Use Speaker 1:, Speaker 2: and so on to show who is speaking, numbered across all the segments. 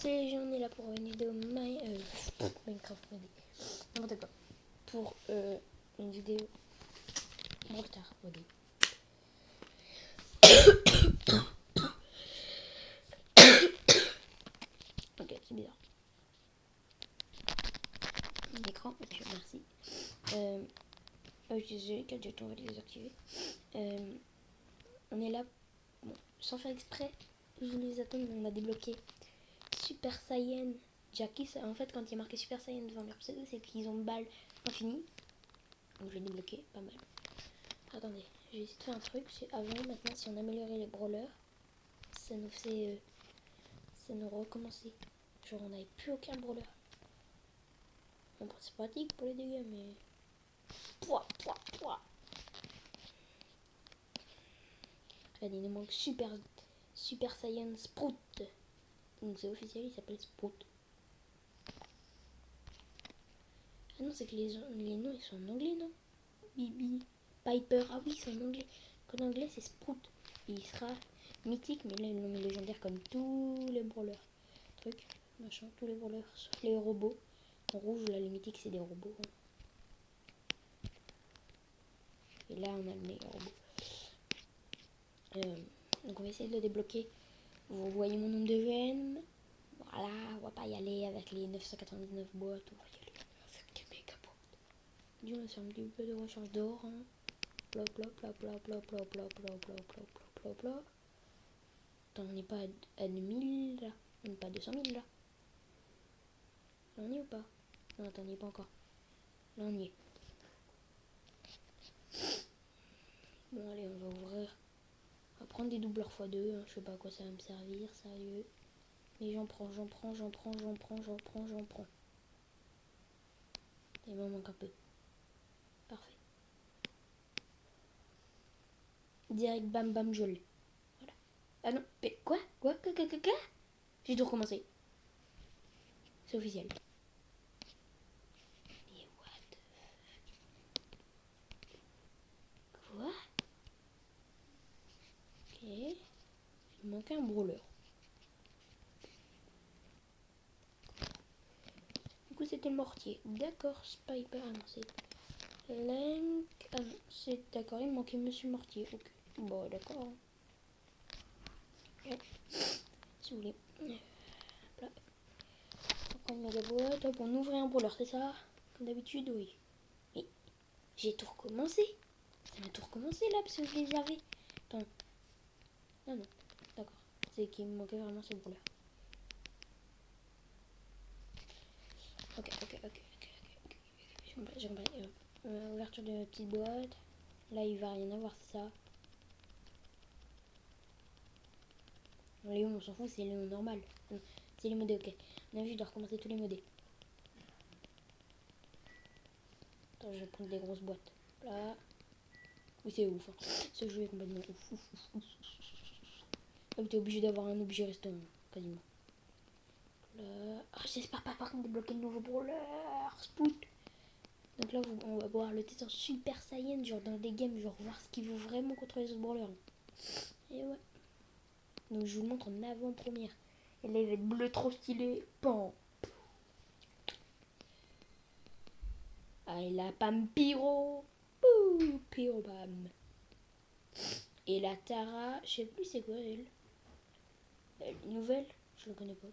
Speaker 1: c'est j'en ai là pour une vidéo Minecraft modé. N'importe quoi. Pour une vidéo Rockstar modé. Ok, c'est bizarre. L'écran, ok, merci. J'ai 4 jetons, on va les désactiver. On est là, bon, sans faire exprès, je les attends, mais on a débloqué Super Saiyan Jackie. En fait, quand il y a marqué Super Saiyan devant leur pseudo, c'est qu'ils ont balle infinie. Donc je l'ai débloqué, pas mal. Attendez, j'ai essayé de faire un truc. C'est avant, maintenant, si on améliorait les brawlers, ça nous fait. Ça nous recommencer. Genre, on n'avait plus aucun brawler. Bon, c'est pratique pour les dégâts, mais. Pouah. Regardez, il nous manque Super Saiyan Sprout. Donc c'est officiel, il s'appelle Sprout. Ah non, c'est que les noms ils sont en anglais, non? Bibi, Piper, ah oui, c'est en anglais. En anglais, c'est Sprout. Il sera mythique, mais là, ils l'ont mis légendaire comme tous les brawlers. Truc, machin, tous les brawlers, sauf les robots. En rouge, là, les mythiques, c'est des robots. Hein. Et là, on a le méga robot. Donc, on va essayer de le débloquer. Vous voyez mon nombre de gemmes. Voilà, on va pas y aller avec les 999 boîtes. On va y aller avec des méga boîtes. Disons, c'est un petit peu de recherche d'or. Hein. Plop. Attends, on n'est pas à 2000 là. On n'est pas à 200 000 là. Là, on y est ou pas? Non, attends, on n'y est pas encore. Là, on y est. Bon, allez, on va ouvrir. On va prendre des doubleurs x2. Hein. Je sais pas à quoi ça va me servir, sérieux. Mais j'en prends. Il m'en manque un peu. Parfait. Direct, bam, je l'ai. Voilà. Ah non, mais quoi? J'ai tout recommencé. C'est officiel. Mais what the fuck? Quoi? Ok. Il manque un brawler. Du coup, c'était le mortier. D'accord, Spiper. Ah non, c'est Link. Ah non, c'est d'accord, il me manquait Monsieur Mortier. Ok. Bon, d'accord. Ouais. Si vous voulez. Là. On prend une méga boîte. Hop, on ouvre un brawler, c'est ça? Comme d'habitude, oui. Mais j'ai tout recommencé. Ça m'a tout recommencé là, parce que je les avais. Attends. Non. D'accord. C'est qu'il me manquait vraiment ce brawler. Ok. J'ai compris. Ouverture de la petite boîte. Là, il va rien avoir, c'est ça. Léon, on s'en fout, c'est Léon normal. C'est les modés, ok. On a vu, je dois recommencer tous les modés. Attends, je vais prendre des grosses boîtes. Là. Oui, c'est ouf. Hein. Ce jeu est complètement ouf. Donc, t'es obligé d'avoir un objet restant, quasiment. Là. Oh, j'espère pas par contre débloquer le nouveau brawler. Spout. Donc là, on va pouvoir le tester en Super Saiyan, genre dans des games, genre voir ce qu'il vaut vraiment contre les autres brawlers. Et ouais. Donc je vous le montre en avant-première. Et là, il va être bleu trop stylé. Pan. Ah, il a Pam Pyro. Ouh, Pyro Pam. Et la Tara, je sais plus c'est quoi elle. Nouvelle, je le connais pas.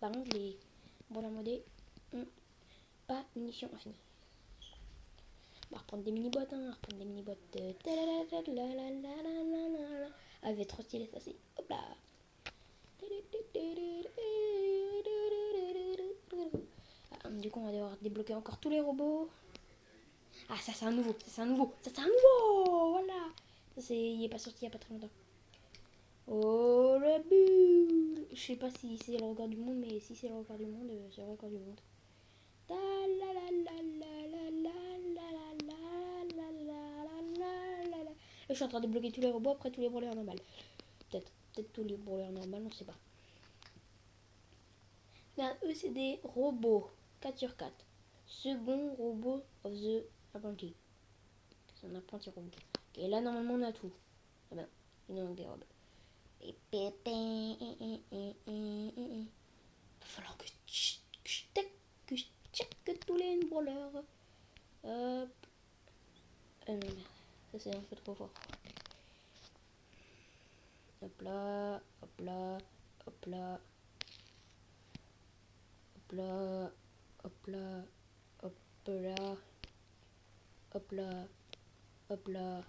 Speaker 1: Par contre, les brawlers modés ont pas munitions infinies. On va reprendre des mini-boîtes, hein. On va reprendre des mini-boîtes. Ah, elle va être trop stylée, ça c'est. Hop là. Ah, du coup, on va devoir débloquer encore tous les robots. Ah, ça c'est un nouveau. Voilà. Ça, il est pas sorti il y a pas très longtemps. Oh, le bulle. Je sais pas si c'est le record du monde, mais si c'est le record du monde, c'est le record du monde. Là, je suis en train de débloquer tous les robots, après tous les brawlers normaux. Peut-être tous les brawlers normaux, on sait pas. Là, eux, c'est des robots. 4 sur 4. Second robot of the apprenti. C'est un apprenti robot. Et là, normalement, on a tout. Ah ben, il nous manque des robes. non, merde. Ça, c'est un peu trop fort. Hop là, hop là, hop là. Hop là, hop là, hop là. Hop là, hop là,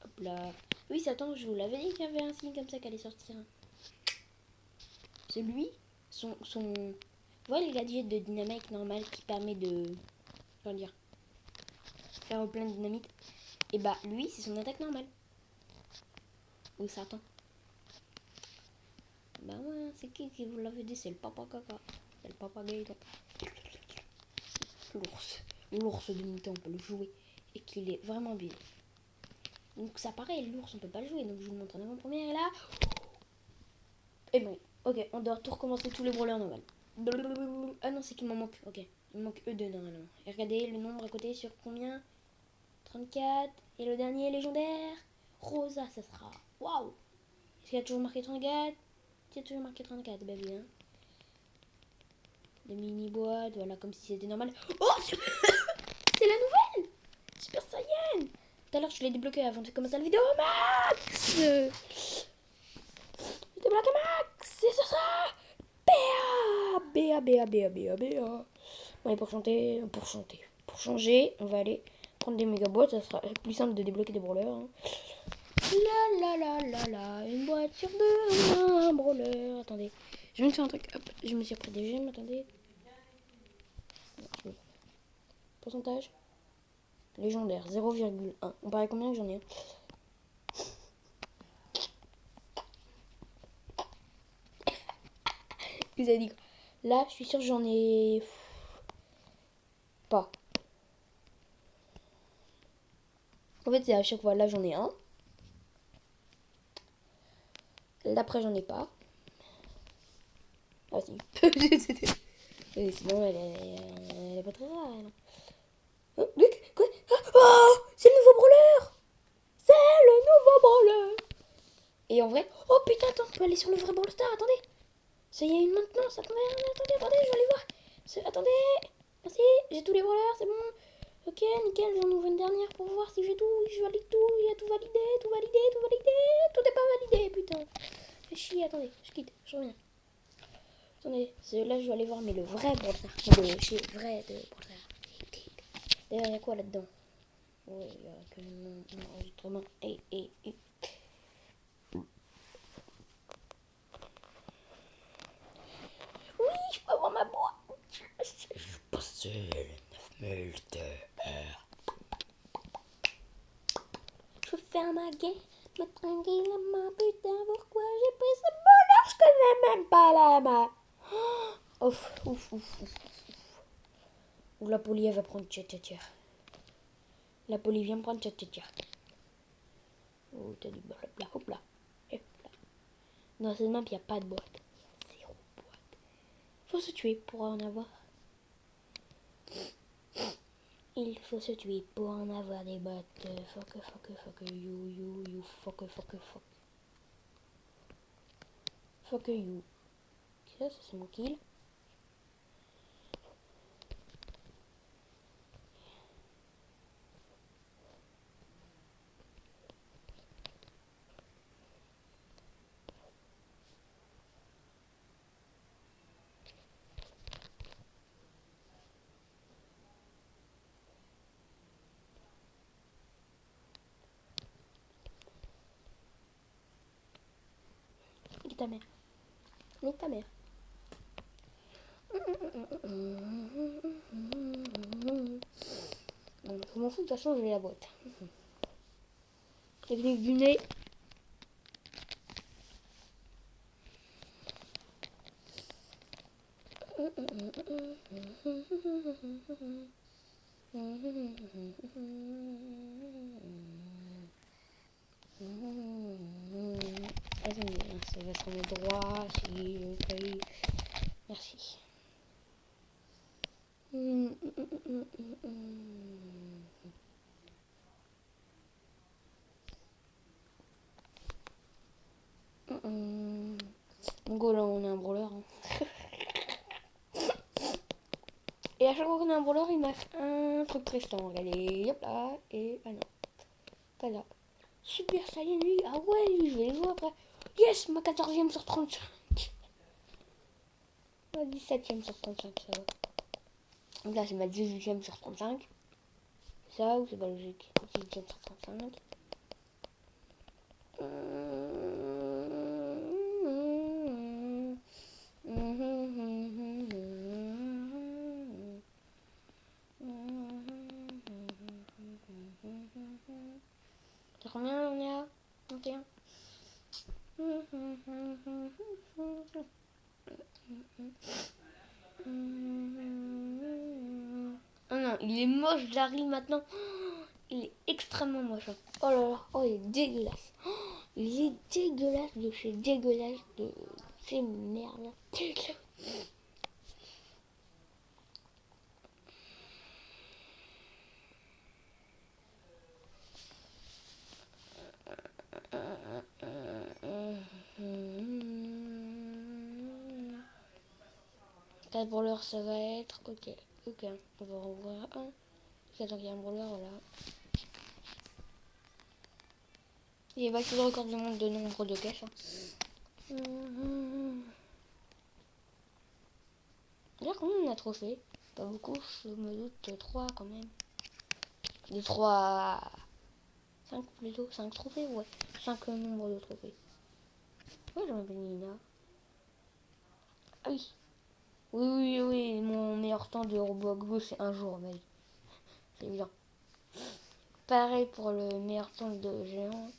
Speaker 1: hop là. Oui, ça tombe, je vous l'avais dit qu'il y avait un signe comme ça qui allait sortir. C'est lui, son... Vous voyez le gadget de dynamite normal qui permet de... Comment dire, faire plein de dynamite. Et bah, lui, c'est son attaque normale. Ou Satan. Bah ouais, c'est qui vous l'avait dit? C'est le papa caca. C'est le papa Gaëtan. L'ours. L'ours de mi-temps, on peut le jouer. Et qu'il est vraiment bien. Donc ça pareil, l'ours, on peut pas le jouer. Donc je vous le montre en avant-première. Et là... Et bon, ok, on doit tout recommencer tous les brawlers normaux. Ah non, c'est qu'il m'en manque. Ok, il me manque eux deux normalement. Et regardez le nombre à côté sur combien? 34. Et le dernier légendaire, Rosa, ça sera. Waouh! Est-ce qu'il y a toujours marqué 34? Il y a toujours marqué 34, bah oui. Hein. Des mini-boîtes, voilà, comme si c'était normal. Oh! C'est la nouvelle! Super Saiyan! Tout à l'heure, je l'ai débloqué avant de commencer la vidéo. Max! Je débloqué Max! C'est ça! Béa! Béa, béa, béa, béa, béa. Ouais, pour changer, on va aller prendre des méga boîtes. Ça sera plus simple de débloquer des brawlers. Hein. La la la la la, une boîte sur deux, un brawler. Attendez, je viens de faire un truc. Hop, je me suis repris des gemmes. Attendez. Pourcentage légendaire 0,1. On paraît combien que j'en ai un? Vous avez dit quoi? Là, je suis sûre que j'en ai pas. En fait, c'est à chaque fois. Là, j'en ai un. L'après, j'en ai pas. Ah si. Sinon, elle est pas très rare. Oh, quoi? Oh, c'est le nouveau brawler! C'est le nouveau brawler! Et en vrai... Oh putain, attends, on peut aller sur le vrai Brawl Star, attendez! Ça y est, une maintenance, attendez, je vais aller voir. Attendez, merci, j'ai tous les brawlers, c'est bon. Ok, nickel, j'en ouvre une dernière pour voir si j'ai tout. Oui, je valide tout, il y a tout validé, tout validé, tout validé. Tout n'est pas validé, putain. Fais chier, attendez, je quitte, je reviens. Attendez, là je vais aller voir, mais le vrai Brawl Star. Le vrai de Brawl Star. D'ailleurs, il y a quoi là-dedans? Oui, il y a que mon enregistrement. Et. Oui, je peux avoir ma boîte. Je passais les 9000 TR. Je veux faire ma game, me tranquillement, putain, pourquoi j'ai pris ce bonheur? Je connais même pas la main. Ouf. Ou la poli, elle va prendre tcha. La poli vient me prendre tcha. Oh, t'as du blabla, hop là. Dans cette map, il n'y a pas de boîte. Zéro boîte. Faut se tuer pour en avoir. Il faut se tuer pour en avoir des bottes. Fuck, you, fuck. Fuck you. Ça c'est mon kill. Nique ta mère. Je m'en fous, de toute façon, je vais la boîte. Technique du nez. Attendez, ça va se mettre droit, si, ok. Merci. Go là, on est un brawler. Hein. Et à chaque fois qu'on a un brawler, il marque un truc restant. Regardez, hop là, et ah non. Voilà. Super Saiyan lui. Ah ouais, lui, je vais les jouer après. Yes, ma 14e sur 35. Ma 17e sur 35, ça va. Donc là, c'est ma 18e sur 35. C'est ça ou c'est pas logique? 18e sur 35. C'est combien on est à 21? Oh non, il est moche, Jarry maintenant. Il est extrêmement moche. Oh là là, oh il est dégueulasse. Oh, il est dégueulasse de chez dégueulasse de ces merdes. Quatre brawlers ça va être. Ok, ok, on va revoir un. Attends qu'il y a un brawler, voilà. J'ai battu le record du monde de nombre de caches. Là, combien on a trophée? Pas beaucoup, je me doute 3 quand même. Les 3. 5 plutôt, 5 trophées, ouais. 5 nombres de trophées. Ouais, j'en ai bien Nina. Ah oui. Oui, mon meilleur temps de Roblox c'est un jour, mec. C'est bien. Pareil pour le meilleur temps de géant.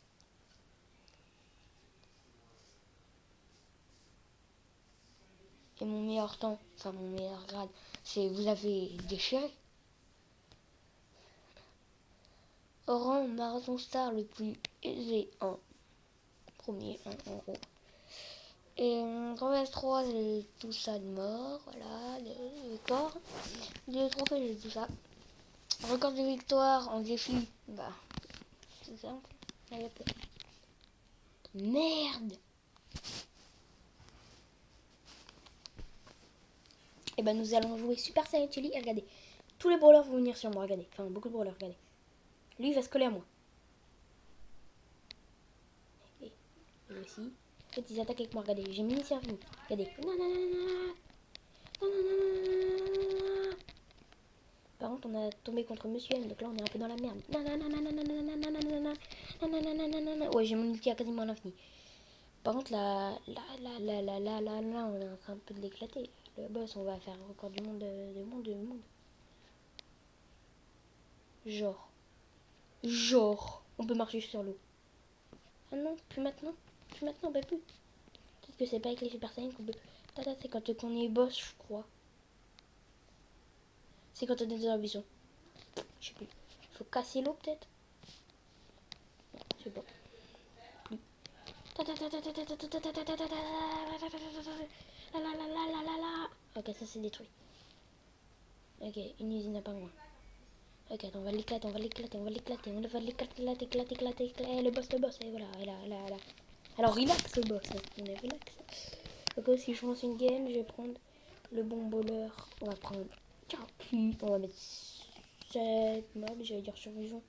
Speaker 1: Et mon meilleur temps, enfin mon meilleur grade, c'est vous avez déchiré. Rang marathon star le plus aisé en premier, 1 euro. Et Grand S3, j'ai tout ça de mort, voilà, le corps. Le trophée, j'ai tout ça. Record de victoire en défi, bah, c'est simple. Merde! Et ben nous allons jouer Super Saiyan Chili et regardez. Tous les brawlers vont venir sur moi, regardez. Enfin, beaucoup de brawlers, regardez. Lui, il va se coller à moi. Et lui aussi. En fait, ils attaquent avec moi, regardez. J'ai mis infini. Regardez. Par contre, on a tombé contre Monsieur M, donc là, on est un peu dans la merde. Ouais, j'ai mon ulti à quasiment à l'infini. Par contre, là, on est en train un peu de l'éclater. Le boss, on va faire un record du monde, Genre, on peut marcher sur l'eau. Ah non, plus maintenant, bah plus. Peut-être que c'est pas avec les Super Saiyan qu'on peut. Tata, c'est quand on est boss, je crois. C'est quand on est dans la vision. Je sais plus. Faut casser l'eau peut-être. Non, je sais pas. Ok, ça c'est détruit. Ok, une usine à pas moins. Ok, attends, on va l'éclater. Le boss, et voilà, là. Alors relax le boss, on est relax. Ok, si je lance une game, je vais prendre le bon bowler. On va prendre Jackie. On va mettre 7 mobs, j'allais dire survivant.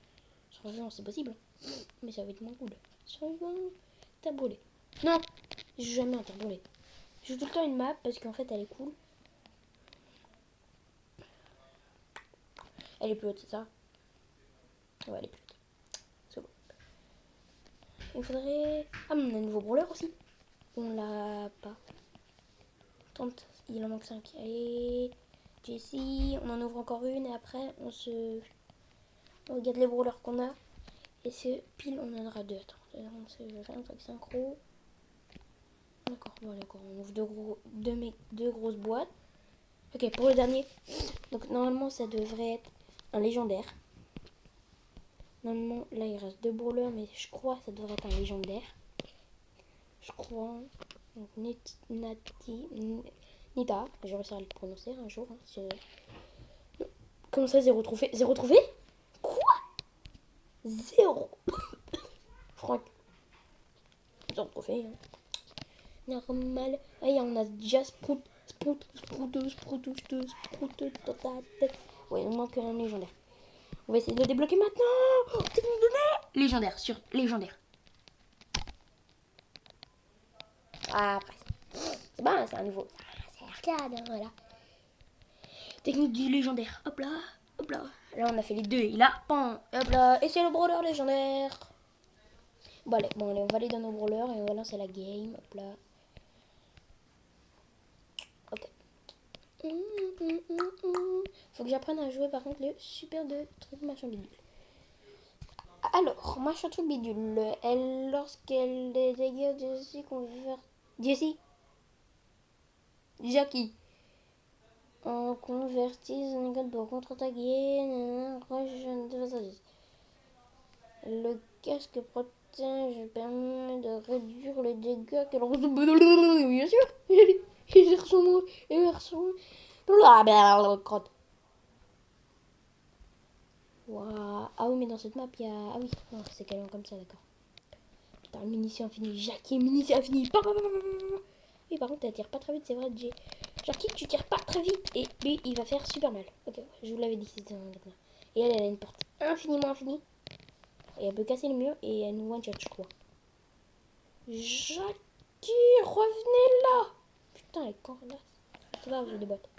Speaker 1: Survivant, c'est possible. Mais ça va être moins cool. Survivant, t'as brûlé. Non, je joue jamais un brûlé. Je joue tout le temps une map parce qu'en fait elle est cool. Elle est plus haute, c'est ça? Ouais, elle est plus haute. C'est bon. Il faudrait. Ah, mais on a un nouveau brawler aussi. On l'a pas. Tente, il en manque 5. Allez, Jessie, on en ouvre encore une et après on regarde les brawlers qu'on a. Et c'est pile, on en aura 2. Attends, c'est synchro. D'accord, bon, d'accord, on ouvre deux grosses boîtes. Ok, pour le dernier. Donc normalement ça devrait être un légendaire. Normalement là il reste 2 brawlers, mais je crois que ça devrait être un légendaire. Je crois. Donc Nita, je réussir à le prononcer un jour. Hein, comment ça, 0 trophée? 0 trophée? Quoi? 0 Franck. 0 trophée. Hein. Normal. Ah, on a déjà Sprout dans ta tête. Ouais, il manque un légendaire. On va essayer de le débloquer maintenant. Oh, technique de nez. Légendaire, sur légendaire. Ah, presque. C'est bon, c'est un nouveau. C'est arcade, hein, voilà. Technique du légendaire. Hop là, hop là. Là, on a fait les deux. Et là, pan. Hop là. Et c'est le brawler légendaire. Bon, allez, on va aller dans nos brawlers et on va lancer la game. Hop là. Ok. Faut que j'apprenne à jouer par contre le super de truc machin bidule. Alors, machin truc bidule. Elle, lorsqu'elle dégage Jessie convertit. Jessie Jackie. On convertit un code pour contre-attaquer. Le casque protège permet de réduire les dégâts qu'elle reçoit. Bien sûr. Il cherche son mot. Il cherche son mot. Crotte. Waouh. Ah oui, mais dans cette map, il y a... Ah oui, oh, c'est carrément comme ça, d'accord. Putain, munition infinie. Jackie, munition infinie. Oui, par contre, elle tire pas très vite, c'est vrai, Jay. Jackie, tu tires pas très vite. Et lui, il va faire super mal. Ok, je vous l'avais dit, c'était un maintenant. Et elle a une portée infiniment infinie. Et elle peut casser le mur et elle nous one-shot, je crois. Jackie, revenez là. Putain, elle est quand là. C'est pas grave, j'ai des bottes.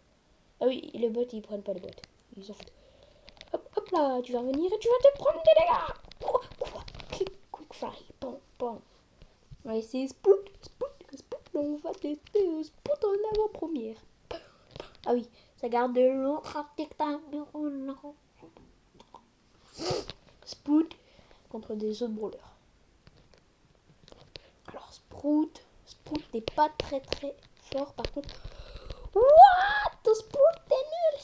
Speaker 1: Ah oui, les bottes, ils prennent pas les bottes. Ils s'en foutent. Hop, hop là, tu vas revenir et tu vas te prendre des dégâts. Quick fry, bon, bon. On va essayer Sprout. On va tester Sprout en avant-première. Ah oui, ça garde de l'eau. Sprout contre des autres brawlers. Alors Sprout n'est pas très fort par contre. What? Sprout, t'es nul.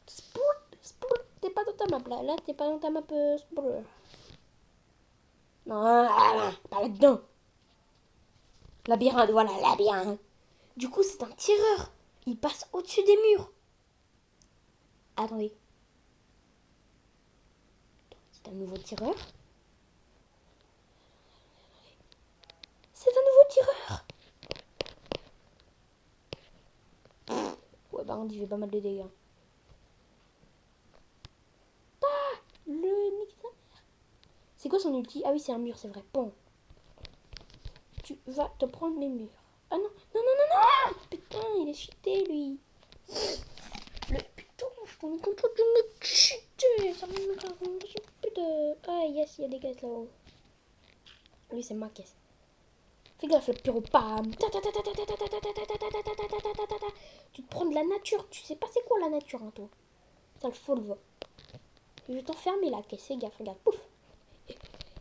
Speaker 1: Sprout, t'es pas dans ta map là. Là, t'es pas dans ta map Sprout. Non, pas là-dedans. Labyrinthe, voilà, labyrinthe. Du coup, c'est un tireur. Il passe au-dessus des murs. Attendez. C'est un nouveau tireur. C'est un nouveau tireur. Ouais, par contre, il fait pas mal de dégâts. Ah, le nique sa mère. C'est quoi son ulti? Ah oui, c'est un mur, c'est vrai. Bon. Tu vas te prendre les murs. Ah non, non. Putain, il est cheaté, lui. Le putain, je t'en contre de me cheater. Ça me putain. Ah, yes, il y a des caisses là-haut. Lui, c'est ma caisse. Fais gaffe, le pyro, pam. Tu te prends de la nature. Tu sais pas c'est quoi la nature, hein, toi. Ça le faut le voix. Je vais t'enfermer la caisse. Fais gaffe, regarde. Pouf.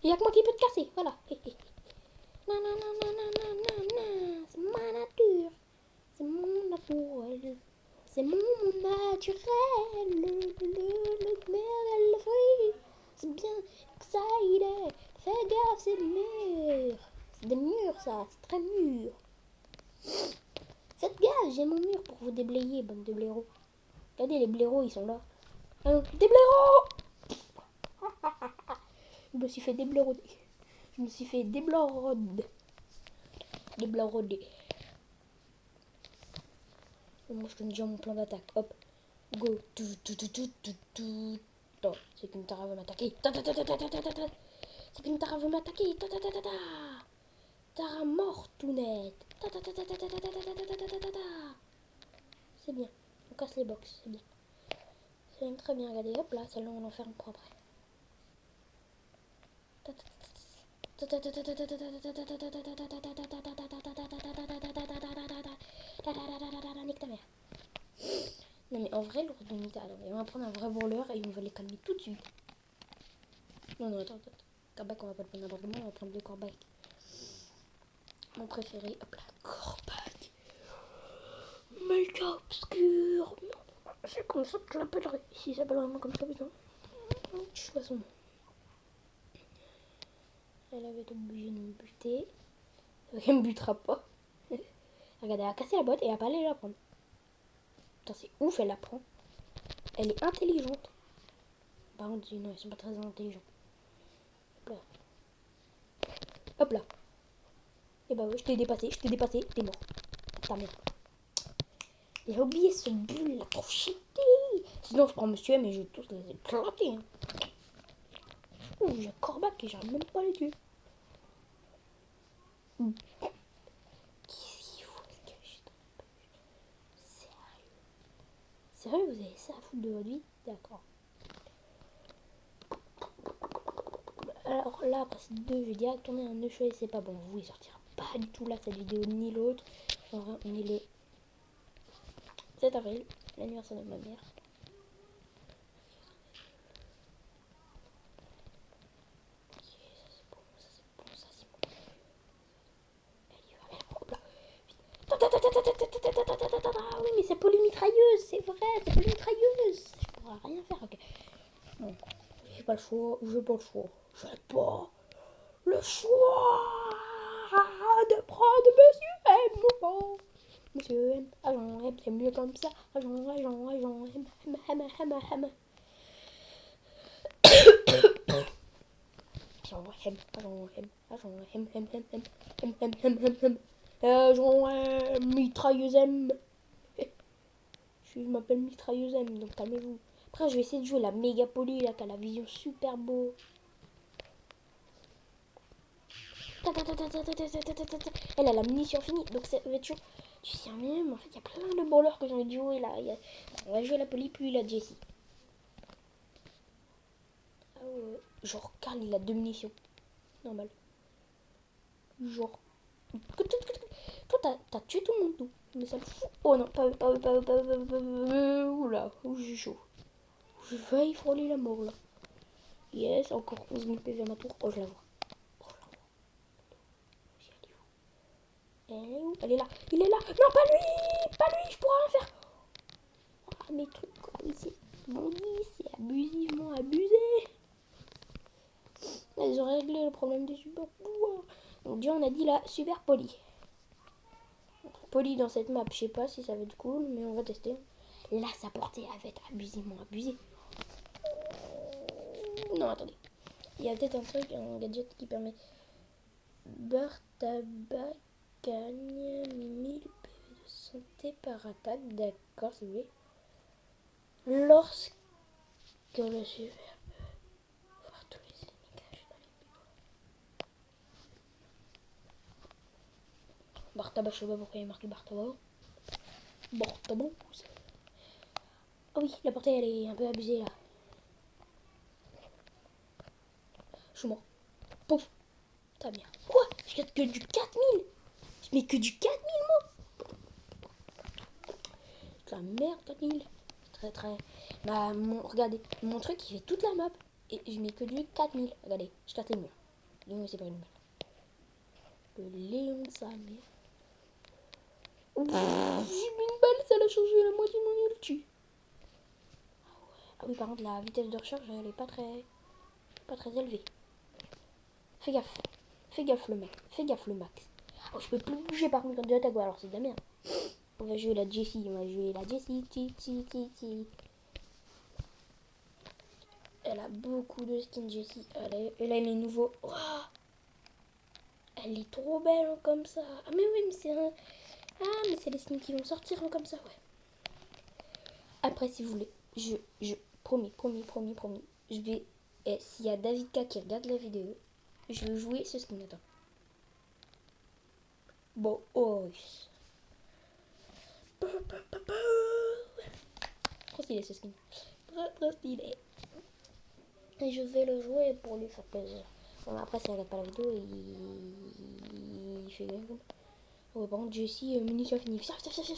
Speaker 1: Il y a que moi qui peux te casser. Voilà. Non. C'est ma nature. C'est mon naturel. C'est mon naturel. Le fruit. C'est bien que ça il est. Fais gaffe, c'est des murs. C'est des murs, ça. C'est très mûr. Faites gaffe, j'ai mon mur pour vous déblayer, bande de blaireaux. Regardez, les blaireaux, ils sont là. Des blaireaux. Je me suis fait déblairoder. Déblairoder. Moi, je connais déjà mon plan d'attaque. Hop. Go. Oh, c'est qu'une Tara veut m'attaquer. C'est qu'une Tara veut m'attaquer. Tara mort tout net. C'est bien. On casse les box. C'est bien. C'est très bien. Regardez. Hop là. Celle-là, on l'enferme pour après. Nique ta mère. Non mais en vrai, l'ordonnité, alors on va prendre un vrai brawler et on va les calmer tout de suite. Non, attends. Corbac, on va pas le prendre n'importe comment, on va prendre le Corbac. Mon préféré, hop là, Corbac. Méga obscur. C'est comme ça que je l'appellerai. S'il s'appelle vraiment comme ça, putain. Je choisis son nom. Elle avait obligé de me buter. Elle me butera pas. Regardez, elle a cassé la boîte et elle a pas allé la prendre. Putain, c'est ouf, elle la prend. Elle est intelligente. Par contre, non, ils sont pas très intelligents. Hop là. Et bah ouais, je t'ai dépassé, t'es mort. Ta mère. J'ai oublié ce bulle là, trop cheaté. Sinon, je prends monsieur, mais je vais tous les éclater. Hein. Ouh, j'ai un corbac et j'arrive même pas à les tuer. Qu'est-ce qu'il faut se cacher dans la peluche? Sérieux? Sérieux, vous avez ça à foutre de votre vie? D'accord. Alors là, après ces deux, je vais direct tourner un œuf et c'est pas bon. Vous, il sortira pas du tout là, cette vidéo, ni l'autre. Enfin, on est le 7 avril, l'anniversaire de ma mère. Oui, mais c'est polymitrailleuse, c'est vrai, c'est polymitrailleuse. Je pourrais rien faire, ok. Bon, j'ai pas le choix, j'ai pas le choix. J'ai pas le choix de prendre Monsieur M. Monsieur M, agent M, c'est mieux comme ça. Agent M, agent M. Mitrailleuse M. Je m'appelle Mitrailleuse M, donc calmez-vous. Après, je vais essayer de jouer la méga poly là, qui a la vision super beau. Elle a la munition finie, donc ça va être chaud. Tu sais même, en fait, il y a plein de brawlers que j'ai envie de jouer là. On va jouer la poly, puis la Jessie. Ah ouais. Genre, Karl, il a 2 munitions. Normal. Genre. Toi, t'as tué tout le monde, tout. Mais ça le fout. Oh non, pas eux, pas eux, pas eux, pas eux, pas eux, pas eux. Oula, j'ai chaud. J'ai failli frôler la mort là. Yes, encore 11 000 PV à ma tour. Oh, je la vois. Oh, je la vois. Elle est où? Elle est là. Il est là. Non, pas lui. Pas lui, je pourrais rien faire. Ah, mes trucs comme ici. Mon dit, c'est abusivement abusé. Ils ont réglé le problème des super pouvoirs. Donc, déjà, on a dit la super poly. Poly dans cette map, je sais pas si ça va être cool, mais on va tester. Là, sa portée va être abusivement abusée. Non, attendez. Il y a peut-être un truc, un gadget qui permet. Beurre tabac gagne 1000 PV de santé par attaque. D'accord, s'il vous plaît. Lorsque le suiveur peut voir tous les ennemis cachés dans les bureaux. Beurre tabac, je sais pas pourquoi il y a marqué beurre tabac. Beurre tabac. Oh oui, la portée elle est un peu abusée là. Je suis mort. Pouf. Très bien. Quoi? Je gagne que du 4000. Je mets que du 4000 moi. C'est la merde 4000. Très très. Bah regardez, mon truc il fait toute la map. Et je mets que du 4000. Regardez, je casse les murs. Léon c'est pas une balle. Le Léon de sa mère. J'ai mis une balle, ça l'a changé la moitié de mon ulti. Ah oui, par contre la vitesse de recharge elle est pas très élevée. Fais gaffe. Fais gaffe le mec. Fais gaffe le max. Oh, je peux plus bouger par contre quand j'attaque. Alors c'est de la merde. On va jouer la Jessie. On va jouer la Jessie. Elle a beaucoup de skins Jessie. Elle a les nouveaux. Oh, elle est trop belle hein, comme ça. Ah mais oui, mais c'est un. Ah mais c'est les skins qui vont sortir hein, comme ça, ouais. Après si vous voulez, je promis. Je vais. S'il y a Davidka qui regarde la vidéo, je vais jouer ce skin. Attends. Bon, oh. Trop stylé ce skin. Très stylé. Et je vais le jouer pour lui faire plaisir. Bon, après, s'il regarde pas la vidéo, il fait bien comme. Oh, par contre, Jessie, munition finie. C'est quoi cette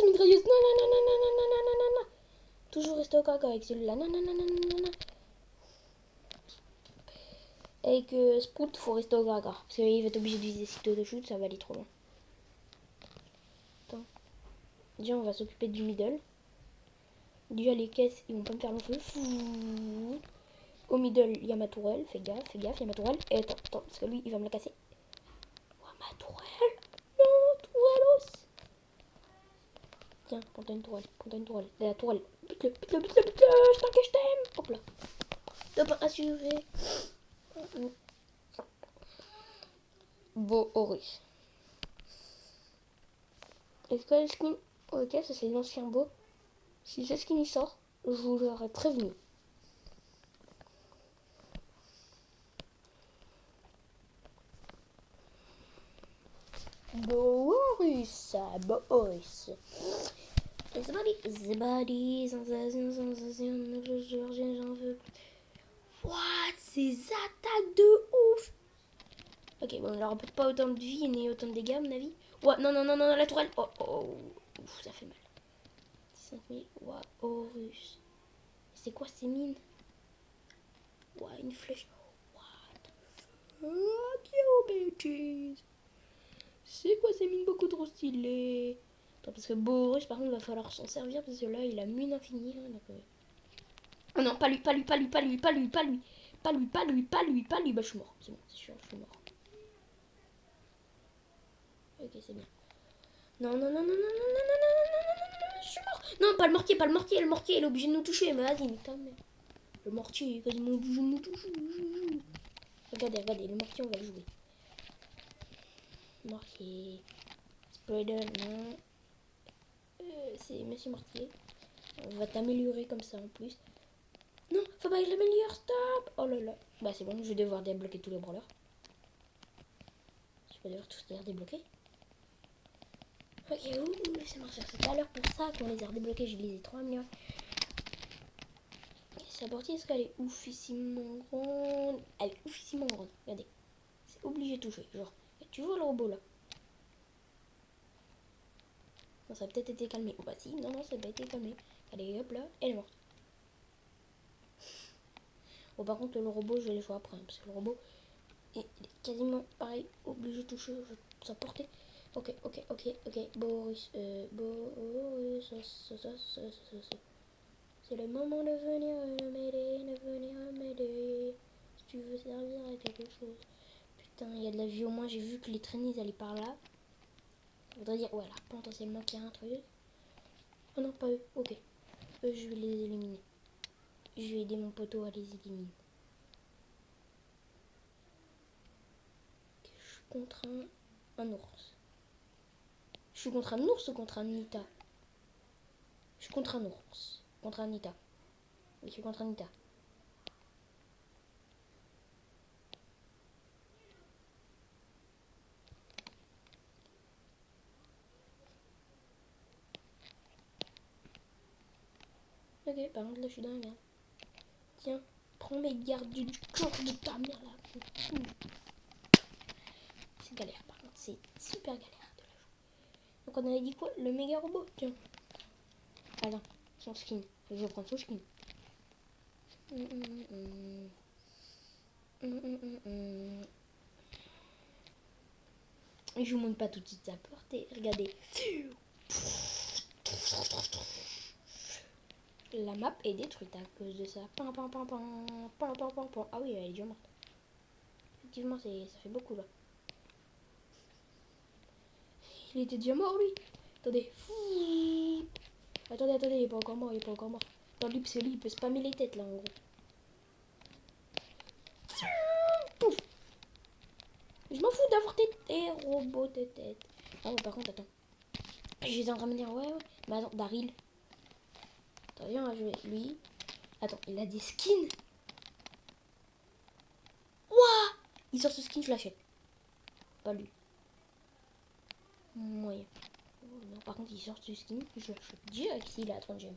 Speaker 1: mitrailleuse? Non. Toujours rester au caca avec celui-là. Non. Avec Sprout, faut rester au caca. Parce qu'il va être obligé de viser sitôt de shoot, ça va aller trop loin. Attends. Déjà, on va s'occuper du middle. Déjà, les caisses, ils vont pas me faire long feu. Fou. Au middle, il y a ma tourelle. Fais gaffe, il y a ma tourelle. Et attends, parce que lui, il va me la casser. Oh, ma tourelle. Non, tourelle. Tiens, prends-toi une tourelle. La tourelle. Bute-le. Je t'aime. Hop là. T'as pas assuré. Beau Horus. Est-ce que le skin. Ok, ça c'est l'ancien beau. Si ce skin il sort, je vous l'aurais prévenu. ça, boss. The body, sensation, j'en veux. What? Ces attaques de ouf! Ok, bon, alors pas autant de vie ni autant de dégâts, à mon avis. Ouais, non, la tourelle. Oh. Ouf, ça fait mal. 5 000. Ouais, Horus. C'est quoi ces mines? Ouais, une flèche. What? Fuck you, bitches. C'est quoi ces mines beaucoup trop stylées? Attends, parce que Boris, par contre, va falloir s'en servir parce que là, il a mine infinie. Hein, donc, oh non, pas lui. Bah, je suis mort. C'est bon, c'est sûr, je suis mort. Ok, c'est bien. Non, je suis mort. Non, pas le mortier. Le mortier, il est obligé de nous toucher. Mais vas-y, mais quand même. Le mortier est quasiment obligé de nous toucher. Regardez, le mortier, on va le jouer. Mortier. Spreader, non. C'est Monsieur Mortier. On va t'améliorer comme ça en plus. Non, faut pas que je l'améliore, stop. Oh là là. Bah c'est bon, je vais devoir débloquer tous les brawlers. Je vais devoir tous les débloquer. Ok, ça marche tout à l'heure pour ça qu'on les a redébloqués, je les ai 3 millions. Sa portée, est-ce qu'elle est oufissimement grande? Elle est oufissimement grande, regardez. C'est obligé de toucher, genre. Tu vois le robot là? Non, ça a peut-être été calmé. Oh bah si, non, ça n'a pas été calmé. Allez, hop là, elle est morte. Bon, par contre, le robot, je vais les jouer après, hein, parce que le robot est quasiment pareil, obligé de toucher sa portée. Ok, Boris, c'est le moment de venir m'aider, si tu veux servir à quelque chose. Putain, il y a de la vie, au moins j'ai vu que les traînées allaient par là. Ça voudrait dire, voilà, potentiellement qu'il y a un truc. Oh non, pas eux, ok. Eux, je vais les éliminer. Je vais aider mon poteau à les éliminer. Okay, je suis contre un ours. Je suis contre un ours ou contre un Nita? Je suis contre un ours. Contre un Nita. Oui, je suis contre un Nita. Ok, par contre là je suis dans la merde. Tiens, prends mes gardes du corps de ta mère là. C'est galère par contre, c'est super galère de la jouer. Donc on avait dit quoi? Le méga robot, tiens. Attends, son skin. Je vais prendre son skin. Je vous montre pas tout de suite sa portée. Regardez. La map est détruite à cause de ça. Ah oui, elle est déjà morte. Effectivement, ça fait beaucoup là. Il était déjà mort lui. Attendez. Attendez, il est pas encore mort, Attends, il peut spammer les têtes là en gros. Pouf. Je m'en fous d'avoir tes robots de tête. Ah ouais, par contre, attends. J'étais en train de me dire, ouais. Mais attends, Daryl. Attends, viens, on va jouer. Lui. Attends, il a des skins. Wouah! Il sort ce skin, je l'achète. Pas lui. Moyen. Non, par contre, il sort ce skin, je l'achète direct s'il est à 30 gemmes.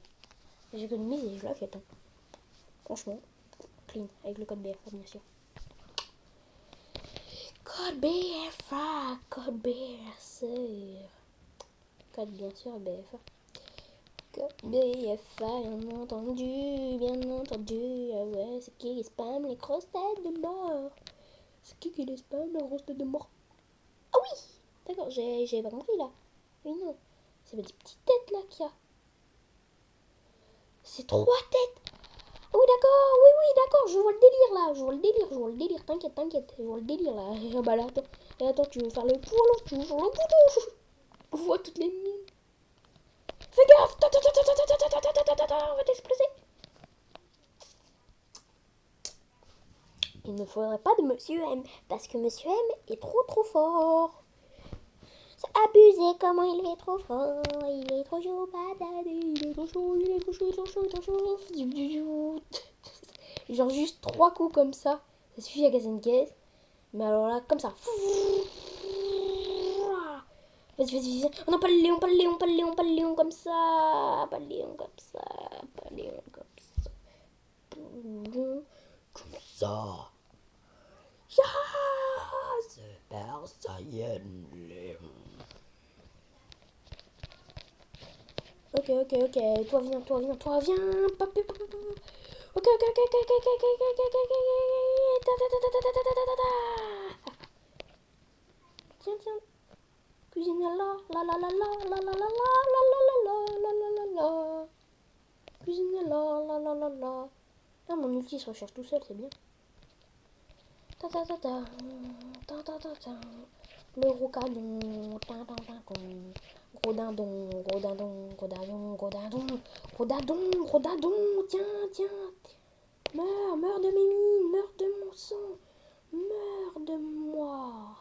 Speaker 1: J'économise et je l'achète. Hein. Franchement, clean. Avec le code BFA, bien sûr. Code BFA, code BFA. Code bien sûr BFA. Code BFA, bien entendu. Ah ouais, c'est qui spam les grosses têtes de mort? C'est qui les spam les grosses têtes de mort? Ah oui! D'accord, j'ai pas compris là. Oui, non. C'est des petites têtes là qu'il y a. C'est 3 têtes. Ah oui, d'accord, oui, d'accord, je vois le délire là, je vois le délire, t'inquiète, je vois le délire là. Ah bah là, attends, tu veux faire le pour là, tu veux faire le bouton. On voit toutes les mines. Fais gaffe, on va t'exploser. Il ne faudrait pas de Monsieur M, parce que Monsieur M est trop fort. C'est abusé comment il est trop fort, il est trop chaud, patate, il est trop chaud. Genre juste 3 coups comme ça suffit à casser une caisse. Mais alors là, comme ça. Vas-y, vas-y, vas-y. Oh non, pas le lion, pas le lion, pas le lion, pas le lion comme ça. Pas le lion comme ça. Pas le lion comme ça. Pas le lion comme ça. Ya Super Saiyan Léon. Ok, ok, ok. Toi viens, toi viens, toi viens. Papi, papi, papi. Ok, ok, ok, ok, ok, ok, ok, ok, ok, ok, ok. Ta, ta, ta, ta, ta, ta, ta, ta, ta, ta. Tiens, tiens. Cuisine là, la la la la la la la la la la la la la la la. Cuisine là, la la la la. Ah, mon ulti se recharge tout seul, c'est bien. Ta ta ta ta. Ta ta ta ta. Le rocadon. Ta ta ta ta. Gros dindon, gros dindon, gros dindon, gros dindon. Gros dindon, gros dindon. Tiens, tiens. Meurs, meurs de mes mines, meurs de mon sang. Meurs de moi.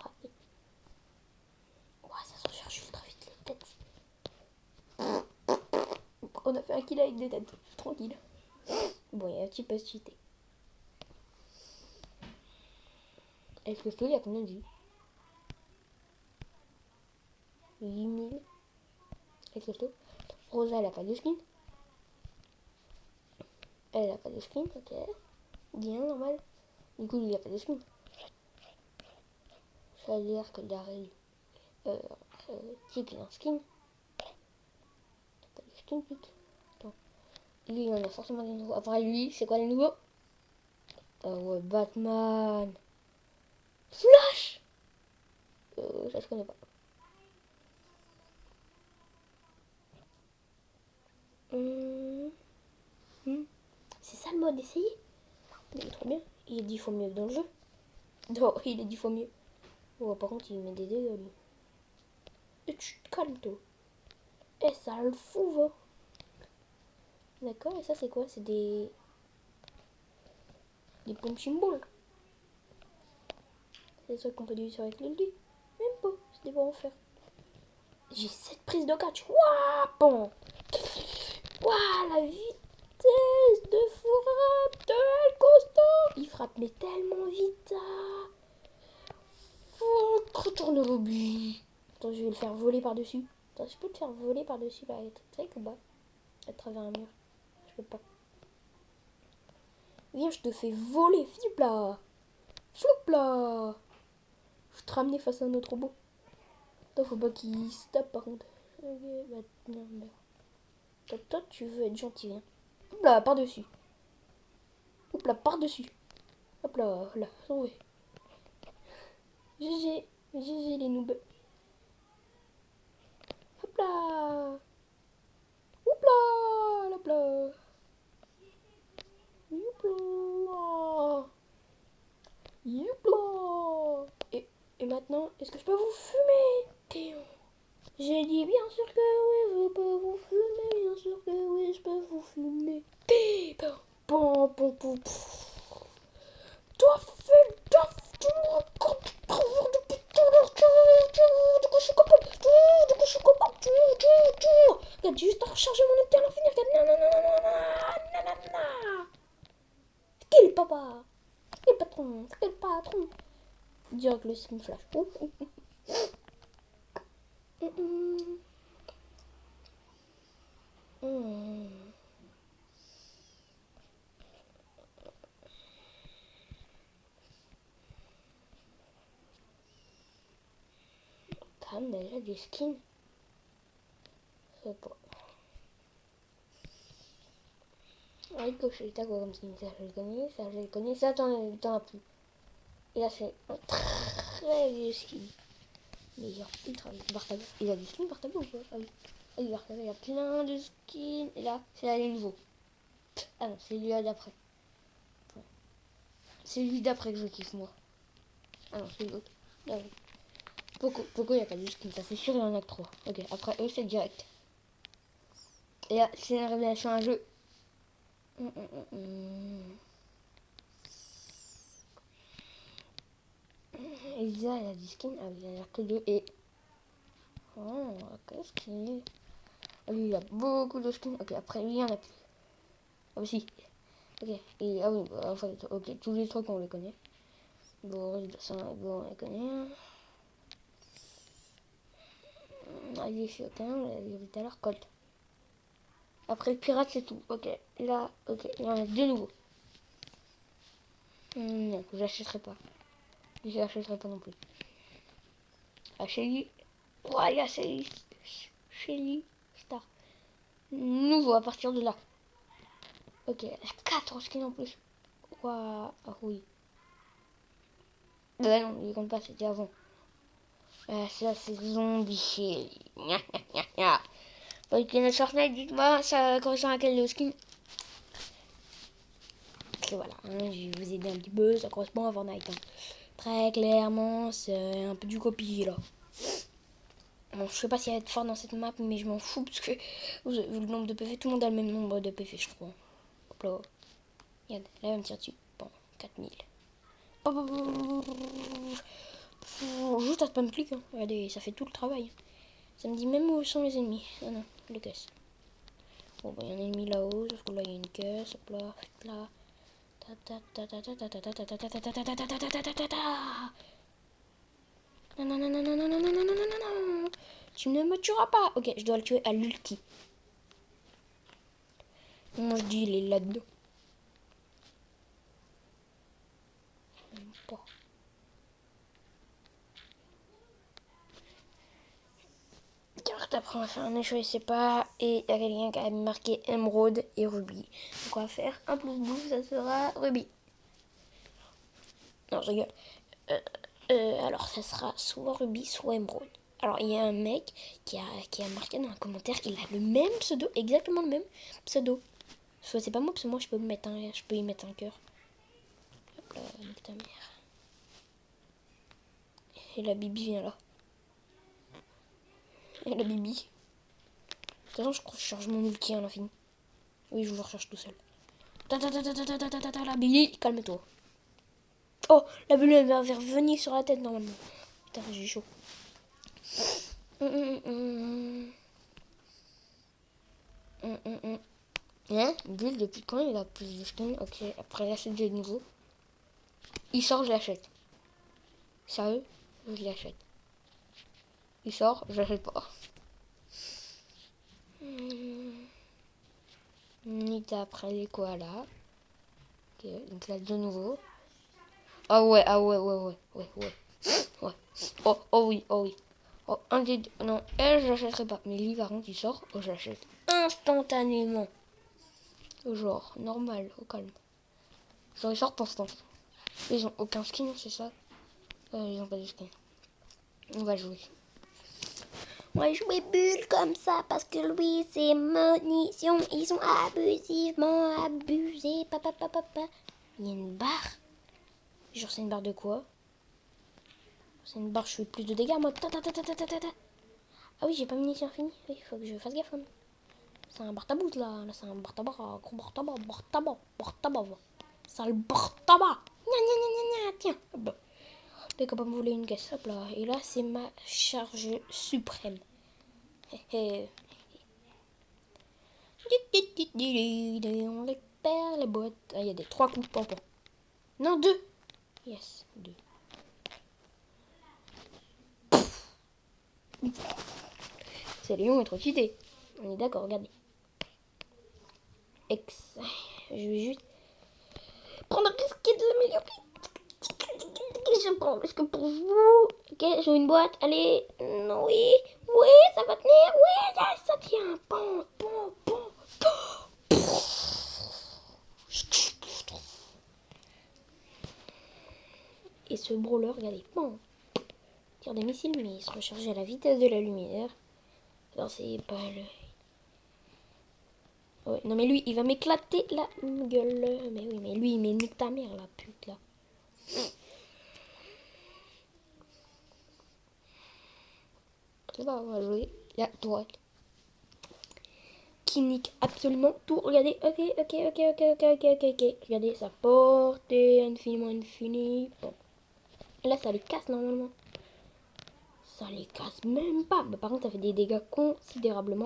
Speaker 1: Ouah, ça se recharge ultra vite les têtes. On a fait un kill avec des têtes. Tranquille. Bon, il y a un petit peu cheaté. Est-ce que il y a combien de vie? 8000. Est-ce que Rosa, elle a pas de skin. Elle a pas de skin, ok. Bien, normal. Du coup, il a pas de skin. Ça veut dire que Daryl, euh, type, il a un skin. Pas de skin, vite. Attends. Lui, il en a forcément des nouveaux. Après lui, c'est quoi les nouveaux? Ouais, Batman. Flash. Ça je connais pas. Hum, C'est ça le mode essayer. Il est trop bien. Il est 10 fois mieux que dans le jeu. Non, il est 10 fois mieux. Oh, par contre, il met des dégâts, lui. Et tu te calmes, toi. Eh, ça le fout, va. D'accord, et ça, c'est quoi? C'est des punching balls. C'est des trucs qu'on peut utiliser avec le lit. Même pas, c'est des bons en fer. J'ai 7 prises de catch. Waouh, bon. Waouh, la vitesse de frappe de El Costo. Il frappe mais tellement vite. Ah. Oh, retourne le lobby. Attends, je vais le faire voler par-dessus. Attends, je peux te faire voler par-dessus là, avec ou pas? À travers un mur. Je peux pas. Viens, je te fais voler. Flip là. Flip là. Je vais te ramener face à un autre robot. Attends, faut pas qu'il se tape par contre. Ok, bah non, meurs. Toi, tu veux être gentil, viens. Hop là, par-dessus. Hop là, par-dessus. Hop là, là, sauvé. GG. GG les noobs. Hop là. Hop là. Hop là. Youpla. Youpla. Et maintenant, est-ce que je peux vous fumer, Théo? J'ai dit bien sûr que oui, je peux vous fumer. Bien sûr que oui, je peux vous fumer. Théo. Pom, pom, pom. Toi, fais gaffe. Tu me racontes du travers depuis tout à l'heure. Du coup, je suis capable. Du coup, je suis capable. Regarde, j'ai juste à recharger mon ulti à l'infini. Regarde. Nanana. Quel papa? Quel patron? Quel patron? Direct le skin flash. T'as déjà des skins? Je sais pas. Ricochet, t'as quoi comme skin? Ça, je le connais. Ça, je le connais. Ça, t'en as plus. Et là, c'est un très vieux skin. Mais genre ultra vieux. Bartabo. Il a du skin, Bartabo ou pas? Ah oui. Ah oui, Bartabo, il a plein de skins. Et là, c'est là les nouveaux. Ah non, c'est lui d'après. Ouais. C'est lui d'après que je kiffe, moi. Ah non, c'est l'autre. Ah oui. Poco, il n'y a pas de skin, ça c'est sûr, il y en a que 3. Ok, après eux, c'est direct. Et là, c'est une révélation à un jeu. Elisa, elle a des skins. Ah oui, il n'y en a que 2. Et. Oh, qu'est-ce qu'il est? Ah lui, il a beaucoup de skins. Ok, après lui, il y en a plus. Ah bah si. Ok, et ah oui, bah, en fait, ok, tous les trucs, on les connaît. Bon, ça, bon, on les connaît. Allez, je suis ok, tout à l'heure, Colt. Après le pirate, c'est tout. Ok, là, ok, il y en a deux nouveaux. Non, je l'achèterai pas. Je l'achèterai pas non plus. Ah, Shelly. Ouais, il y a Shelly Star. Nouveau à partir de là. Ok, il y a 4 skins en plus. Waouh, ah oui. Bah non, il compte pas, c'était avant. Ça, c'est zombie Shelly. Gna gna gna gna. Ok, notre Fortnite, dites-moi, ça correspond à quel skin? Ok, voilà, hein, je vais vous aider un petit peu, ça correspond à Fortnite. Hein. Très clairement, c'est un peu du copie là. Bon, je sais pas s'il va être fort dans cette map, mais je m'en fous parce que vu le nombre de PV, tout le monde a le même nombre de PV, je crois. Hop là. Regarde, là, elle me tire dessus. Bon, 4000. Juste à spam clic, hein. Regardez, ça fait tout le travail. Ça me dit même où sont les ennemis. Ah non, les caisses. Bon, bah, il y a un ennemi là-haut, sauf que là, il y a une caisse. Hop là, là. Non, non, non, non, non, non, non, non, non, non, non, non. Tu ne me tueras pas. Ok, je dois le tuer à l'ulti. Moi, je dis, il est là-dedans. Bon. Après, on va faire un échoué, c'est pas. Et il y a quelqu'un qui a marqué émeraude et rubis. Donc, on va faire un plus 12, ça sera rubis. Non, je rigole. Alors, ça sera soit rubis, soit émeraude. Alors, il y a un mec qui a marqué dans un commentaire qu'il a le même pseudo, exactement le même pseudo. Soit c'est pas moi, parce que moi, je peux y mettre un cœur. Hop là, nique ta mère. Et la Bibi vient là. Et la Bibi. De toute façon, je crois que je charge mon ulti à l'infini. Oui, je vous le recharge tout seul. La Bibi, calme-toi. Oh, la bulle elle va revenir sur la tête normalement. Putain, j'ai chaud. Hein, Bulle, depuis quand il a plus de skins? Ok, après l'achète de nouveau. Il sort, je l'achète. Sérieux, je l'achète. Il sort, je l'achète pas. Nita après les koalas. Ok, donc là de nouveau. Ah ouais, ouais. Oh, oh oui, oh oui. Oh, un des deux. Non, elle, je l'achèterai pas. Mais lui, par contre, il sort. Oh, je l'achète instantanément. Genre, normal, au calme. Genre, ils sortent instant. Ils ont aucun skin, c'est ça? Ils ont pas de skin. On va jouer. On va jouer bulle comme ça parce que lui, c'est munitions. Ils sont abusivement abusés. Papa. Il y a une barre. Genre, c'est une barre de quoi? C'est une barre, je fais plus de dégâts, moi. Ah oui, j'ai pas munitions infinies. Oui, il faut que je fasse gaffe. Hein. C'est un bar tabout là. Là, c'est un bar tabac. Gros bar tabac. Sale bar tabac. Tiens. Hop. T'es capable de me voler une caisse. Hop là. Et là, c'est ma charge suprême. On récupère les boîtes. Ah, il y a des 3 coups de pompon. Non, 2. Yes, 2. C'est Léon est trop cheaté. On est d'accord, regardez. Je vais juste prendre le risque de l'améliorer. Je prends le risque pour vous. Ok, j'ai une boîte. Allez. Oui, ça va tenir. Oui, ça tient. Bon. Et ce brawler, regardez. Bon. Tire des missiles, mais il se recharge à la vitesse de la lumière. Alors, c'est pas le... Ouais, non mais lui, il va m'éclater la gueule. Mais oui, mais lui, il m'énique ta mère, la pute, là. C'est bon, on va jouer la droite. Qui nique absolument tout. Regardez, ok. Regardez, sa portée infiniment infinie. Bon. Là, ça les casse normalement. Ça les casse même pas. Mais par contre, ça fait des dégâts considérables.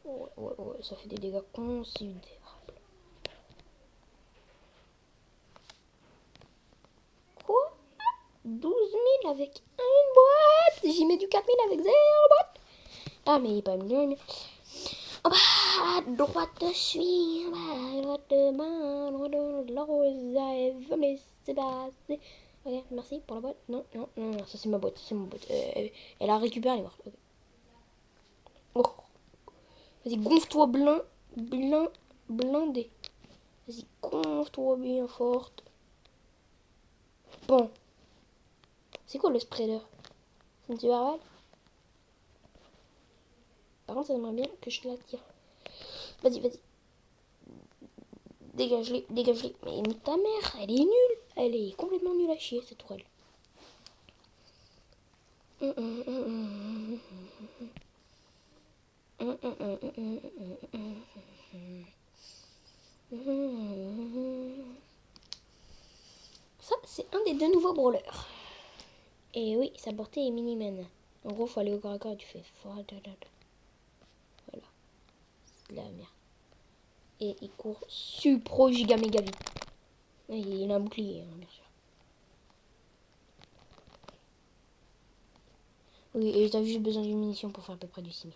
Speaker 1: Ouais, ça fait des dégâts considérables. Quoi? 12 000 avec une boîte. J'y mets du 4 000 avec 0 boîte. Ah, mais il est pas mieux. Oh bah, droite de suivre, droite de main, droite de la rose, elle veut me laisser passer. Ok, merci pour la boîte. Non, non, non, non, ça c'est ma boîte, c'est ma boîte. Elle a récupéré, elle est morte. Okay. Oh. Vas-y, gonfle-toi blindé. Vas-y, gonfle-toi bien forte. Bon. C'est quoi le spreader? C'est une super balle? Par contre, ça aimerait bien que je la tire. Vas-y, vas-y. Dégage-les, dégage-les. Mais ta mère, elle est nulle. Elle est complètement nulle à chier, cette tourelle. Ça, c'est un des deux nouveaux brawlers. Et oui, sa portée est mini-man. En gros, faut aller au corps à corps, tu fais. Voilà. C'est de la merde. Et il court supro giga méga vite. Il a un bouclier, hein, bien sûr. Oui, et t'as juste besoin d'une munition pour faire à peu près du 6000.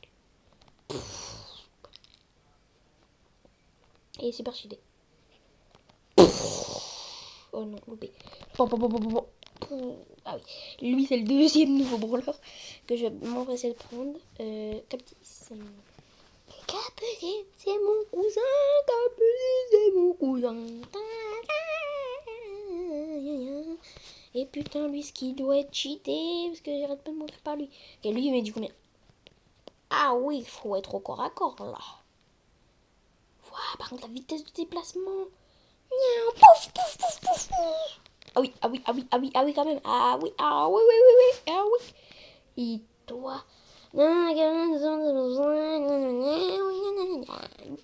Speaker 1: Et c'est parti. Oh non, loupé. Ah oui, lui c'est le deuxième nouveau brawler que je m'empressais de prendre. Captis. Captis, c'est mon cousin. Captis, c'est mon cousin. Et putain, lui, ce qui doit être cheaté, parce que j'arrête pas de mourir par lui. Et lui, il met du combien? Ah oui, il faut être au corps à corps là. Voilà, par contre, la vitesse de déplacement. Pouf, pouf, pouf, pouf, pouf. Ah oui, ah oui, ah oui, ah oui, ah oui, quand même. Ah oui, ah oui, oui, oui, oui, ah oui. Et toi.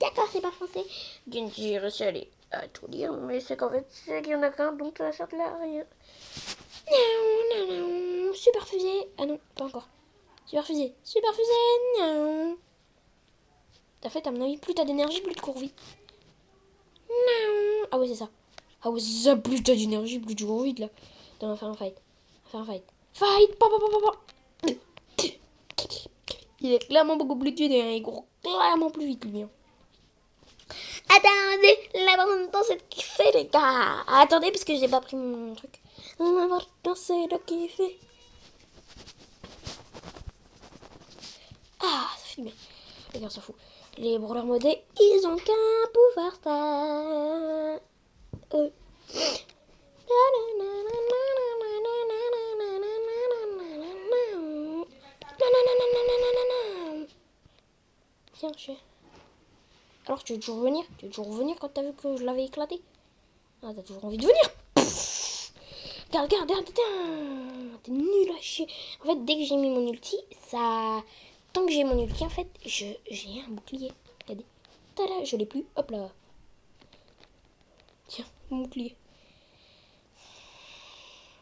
Speaker 1: D'accord, c'est pas français. Genji, allez à tout dire, mais c'est qu'en fait, c'est qu'il y en a qu'un, donc ça sert là rien. Super fusée. Ah non, pas encore. Super fusée. Super fusée. T'as fait, à mon avis, plus t'as d'énergie, plus tu cours vite. Ah ouais, c'est ça. Ah ouais, c'est ça, plus t'as d'énergie, plus tu cours vite là. Attends, on va faire un fight. On va faire un fight. Fight. Il est clairement beaucoup plus tué, il court clairement plus vite lui. Attendez, l'important c'est de kiffer les gars. Attendez, parce que j'ai pas pris mon truc. L'important c'est de kiffer. Ah, ça fait du bien. Les gars, on s'en fout. Les brawlers modés, ils ont qu'un pouvoir star. Tiens, chien. Alors, tu veux toujours revenir? Tu veux toujours revenir quand t'as vu que je l'avais éclaté? Ah, t'as toujours envie de venir? Regarde, t'es nul à chier. En fait, dès que j'ai mis mon ulti, ça... Tant que j'ai mon ulti, en fait, j'ai un bouclier. Regardez. Tada, je l'ai plus. Hop là. Tiens, mon bouclier.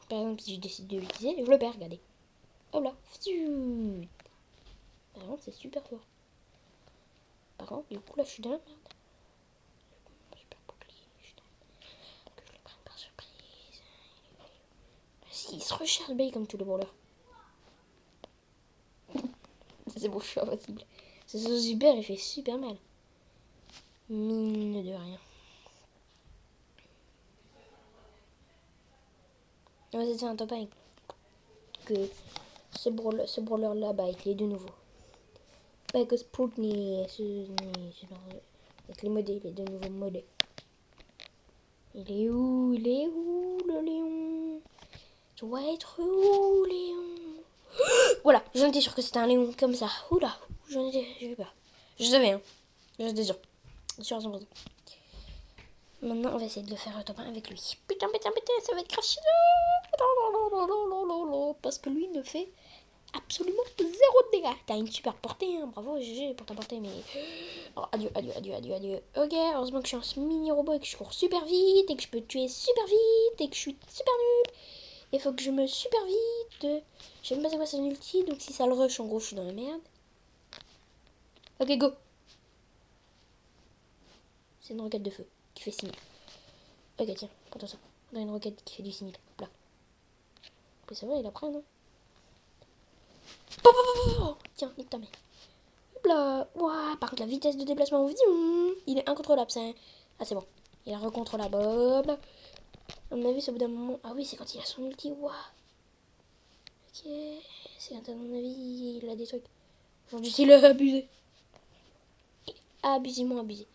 Speaker 1: Par exemple, si je décide de l'utiliser, je le perds, regardez. Hop là. Par contre, c'est super fort. Par contre, du coup, là, je suis dans la merde. Super bouclier, que je le prenne par surprise. Si, il se recharge bien comme tous les brawlers. C'est bon, je suis invincible. C'est super, il fait super mal. Mine de rien. Ouais, c'est un top 1 que ce brawler là, bah, avec les deux nouveaux. Pas que Sprout ni avec les modés, les deux nouveaux modés. Il est où le Léon? Tu dois être où, Léon? Voilà, j'en étais sûr que c'était un Léon comme ça. Oula, j'en étais, j'ai eu peur. Je savais, hein. J'étais sûr. Sûr à 100%. Maintenant, on va essayer de le faire au top 1 avec lui. Putain, ça va être grave chiant. Parce que lui ne fait absolument zéro de dégâts. T'as une super portée, hein. Bravo, GG pour ta portée, mais... Oh, adieu. Ok, heureusement que je suis un mini robot et que je cours super vite et que je peux tuer super vite et que je suis super nul. Il faut que je me super vite. Je sais même pas c'est quoi son ulti, donc si ça le rush, en gros, je suis dans la merde. Ok, go. C'est une roquette de feu qui fait 6000. Ok, tiens, prends-toi ça. On a une roquette qui fait du 6000. Là. Mais ça va, il apprend, non? Tiens, nique ta mère. Hop là. Ouah, par contre, la vitesse de déplacement, il est incontrôlable, ça. Ah, c'est bon. Il est recontrôlable. À mon avis, c'est au bout d'un moment. Ah oui, c'est quand il a son ulti. Ouah. Ok. C'est quand, à mon avis, il a des trucs. Aujourd'hui, il a abusé. Abusivement abusé.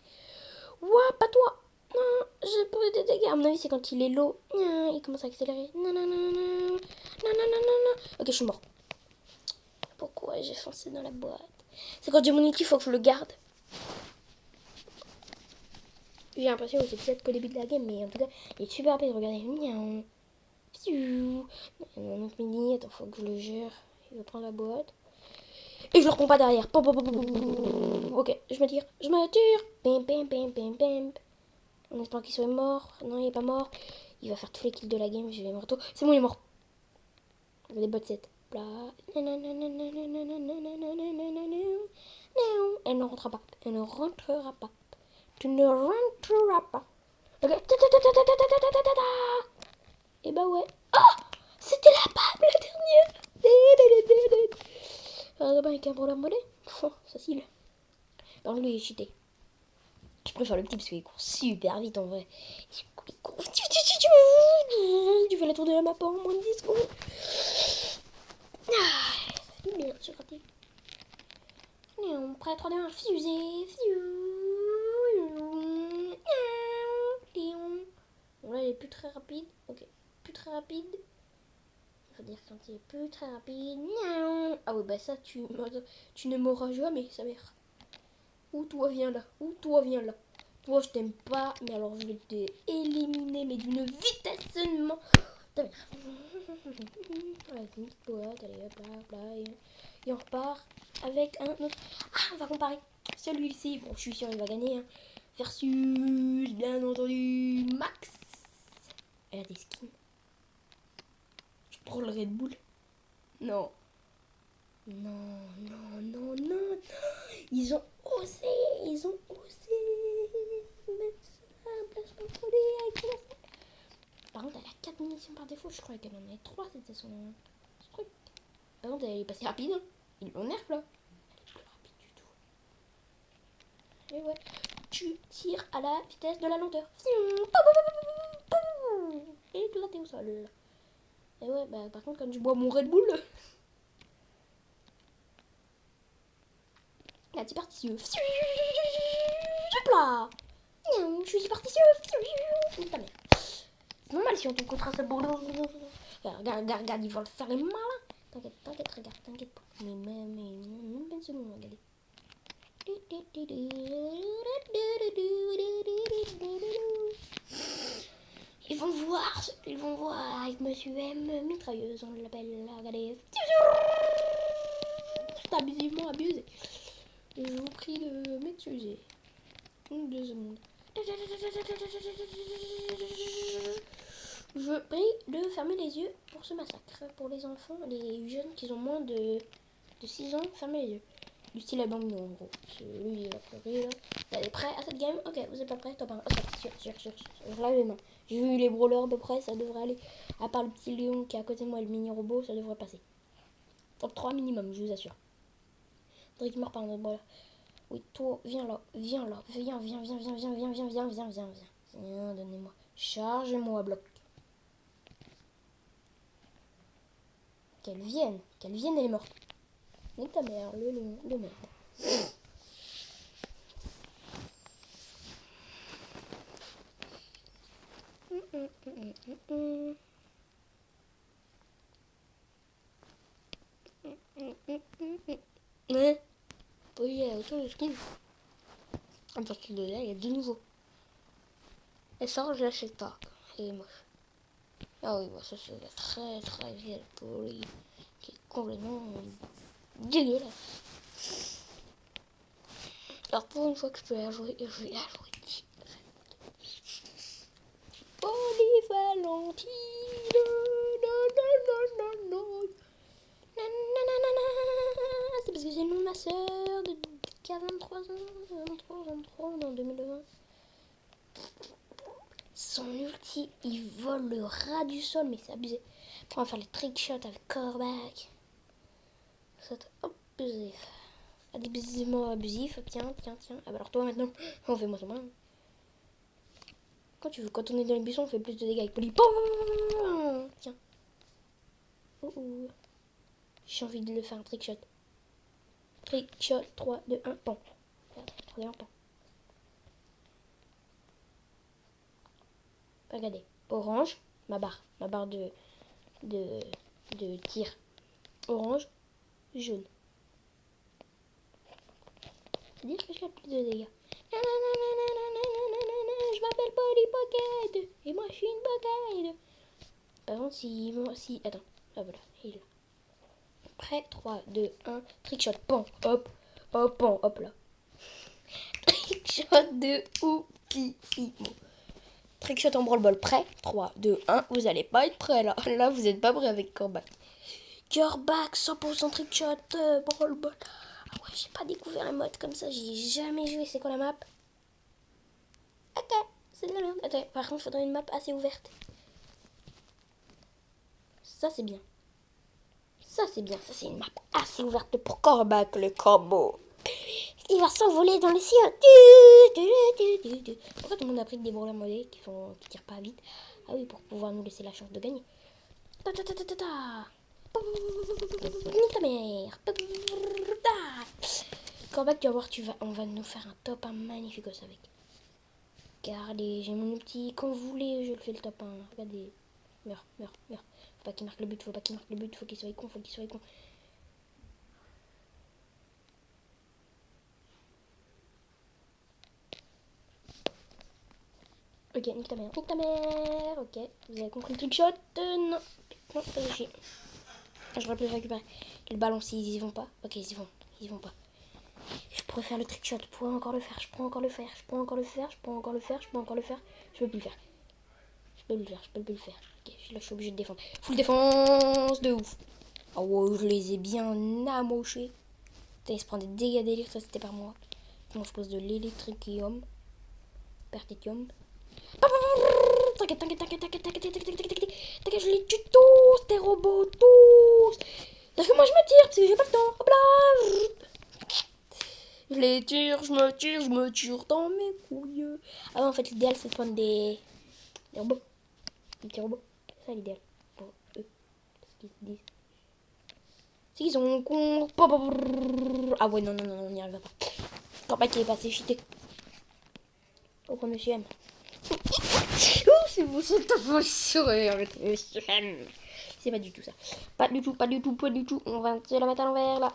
Speaker 1: Ouah, pas toi. Non, j'ai pris des dégâts. À mon avis, c'est quand il est low. Il commence à accélérer. Non, non, non, non, non. Non, non, non, non, non. Ok, je suis mort. Pourquoi j'ai foncé dans la boîte? C'est quand j'ai mon ulti, il faut que je le garde. J'ai l'impression que c'est peut-être qu'au début de la game, mais en tout cas, il est super rapide. Regardez. Miaou. Mon autre mini, attends, faut que je le gère. Il va prendre la boîte. Et je le reprends pas derrière. Ok, je me tire. Je me tire. Pim, pim, pim, pim, pim. En espérant qu'il soit mort. Non, il est pas mort. Il va faire tous les kills de la game. Je vais mort tôt. C'est bon, il est mort. Des bots 7. Bla. Elle ne rentrera pas. Elle ne rentrera pas. Tu ne rentreras pas. Ok. Et bah ouais. Ah, c'était la BAM la dernière. Avec un problème mollet. Facile. Par contre, lui, il est cheaté. Je préfère le petit parce qu'il court super vite en vrai. Il court. Tu fais la tour de la map en moins de 10 secondes. Ah, c'est bien, c'est pratique. On prêt à 3 2 1 fusée. Bon là il est plus très rapide. Ok, plus très rapide. Il faut dire quand il est plus très rapide. Ah ouais bah ça tu ne m'auras jamais sa mère. Ou toi viens là. Ou toi viens là. Toi je t'aime pas. Mais alors je vais t'éliminer mais d'une vitesse seulement. Ta mère. Avec une petite boîte. Allez hop là. Et on repart avec un autre. Ah on va comparer. Celui-ci. Bon je suis sûr il va gagner. Hein. Versus bien entendu Max. Elle a des skins. Je prends le Red Bull. Non. Non, non, non, non, non. Ils ont osé mettre ça en place contrôlée avec la... Par contre, elle a 4 munitions par défaut. Je croyais qu'elle en avait 3, c'était son truc. Par contre, elle est passée rapide. Hein. Ils l'ont nerf là. Elle est plus rapide du tout. Et ouais, tu tires à la vitesse de la lenteur. Et éclaté au sol. Et ouais, bah par contre, quand je bois mon Red Bull... Là, c'est parti. Hop là. Je suis parti. Ta mère. C'est normal si on tombe contre un seul boulot. Regarde, ils vont le faire les malins. T'inquiète, regarde, t'inquiète pas. Mais même pas une seconde, regardez. Ils vont voir avec Monsieur M, mitrailleuse, on l'appelle, regardez. C'est abusivement abusé. Je vous prie de m'excuser. 2 secondes. Je prie de fermer les yeux pour ce massacre. Pour les enfants, les jeunes qui ont moins de 6 ans, fermez les yeux. Du style à bambino en gros. Lui il va pleurer là. Vous êtes prêts à cette game? Ok, vous êtes pas prêts? Top 1. Ok, sûr. Je lève les mains. J'ai vu les brawlers à peu près, ça devrait aller. À part le petit lion qui est à côté de moi et le mini robot, ça devrait passer. Top 3 minimum, je vous assure. Faudrait qu'il meurt par un autre brawler. Oui, toi, viens là. Viens, donnez-moi. Chargez-moi, bloc. Qu'elle vienne, elle est morte. Mais ta mère, le lion de merde. Ouais. Oui, il y a autant de skins. À partir de là, il y a 2 nouveaux. Et ça, je l'achète pas. Elle est moche. Ah oui, bah ça, c'est la très vieille poly qui est complètement dégueulasse. Alors, pour une fois que je peux la jouer, je vais la jouer. Polyvalentine. C'est parce que c'est le nom de ma soeur qui a 23 ans. 23 en 2020. Son ulti, il vole le ras du sol, mais c'est abusé. On va faire les trick shots avec Corbac. C'est abusif. Abusivement abusif. Tiens. Ah bah alors toi maintenant, on fait moi ça. Quand tu veux, quand on est dans les buissons, on fait plus de dégâts avec Polly. Tiens. J'ai envie de le faire un trick shot. Trick shot, 3, 2, 1, pan. 3, 2, 1, pan. Regardez. Orange, ma barre de tir. Orange, jaune. C'est-à-dire que je fais plus de dégâts. Je m'appelle Polly Pocket et moi je suis une pocket. Par contre, si. Attends. Ah voilà, il est là. Prêt, 3, 2, 1. Trickshot, pan, hop, hop, pan, hop là. Trickshot de Oukissimo. Trickshot en branle-ball, prêt, 3, 2, 1. Vous allez pas être prêt là. Là, vous êtes pas prêt avec Corbac. Corbac, 100% trickshot, branle-ball. Ah ouais, j'ai pas découvert la mode comme ça, j'y ai jamais joué. C'est quoi la map? Ok, c'est de la merde. Attends, par contre, il faudrait une map assez ouverte. Ça, c'est bien. Ça, c'est bien. Ça, c'est une map assez ouverte pour Corbac, le corbeau. Il va s'envoler dans les cieux. Pourquoi tout le monde a pris des brûleurs modés qui tirent pas vite? Ah oui, pour pouvoir nous laisser la chance de gagner. Nique ta mère. Corbac, tu vas voir, on va nous faire un top 1 magnifique aussi avec. Regardez, j'ai mon petit. Quand vous voulez, je le fais le top 1. Regardez. Meurs. Faut pas qu'il marque le but, faut qu'il soit con, Ok, nique ta mère. Ok, vous avez compris le trick shot? Non, ça fait chier. J'aurais pu le récupérer. Et le ballon, s'ils y vont pas. Ok, ils y vont pas. Je pourrais faire le trick shot, je pourrais encore le faire. Je peux plus le faire. Je peux plus le faire. Ok, là, je suis obligée de défendre. Full défense de ouf. Oh, wow, je les ai bien amochés. Putain, il se prend des dégâts d'électrique, ça c'était par moi. Moi, je pose de l'électricium. Pertitium. T'inquiète, je les tue tous, tes robots, tous. Parce que moi, je me tire, parce que j'ai pas le temps. Hop là. Je les tire, je me tire dans mes couilles. Ah, en fait, l'idéal, c'est de prendre des robots. Des petits robots. C'est ça l'idéal. Pour eux. Ce qu'ils disent. C'est qu'ils sont cons. Ah ouais, non, on n'y arrive pas. Corbac qui est passé cheaté. Au premier CM. Oh, c'est bon, c'est ta sourire, le monsieur M. C'est pas du tout ça. Pas du tout. On va se la mettre à l'envers là.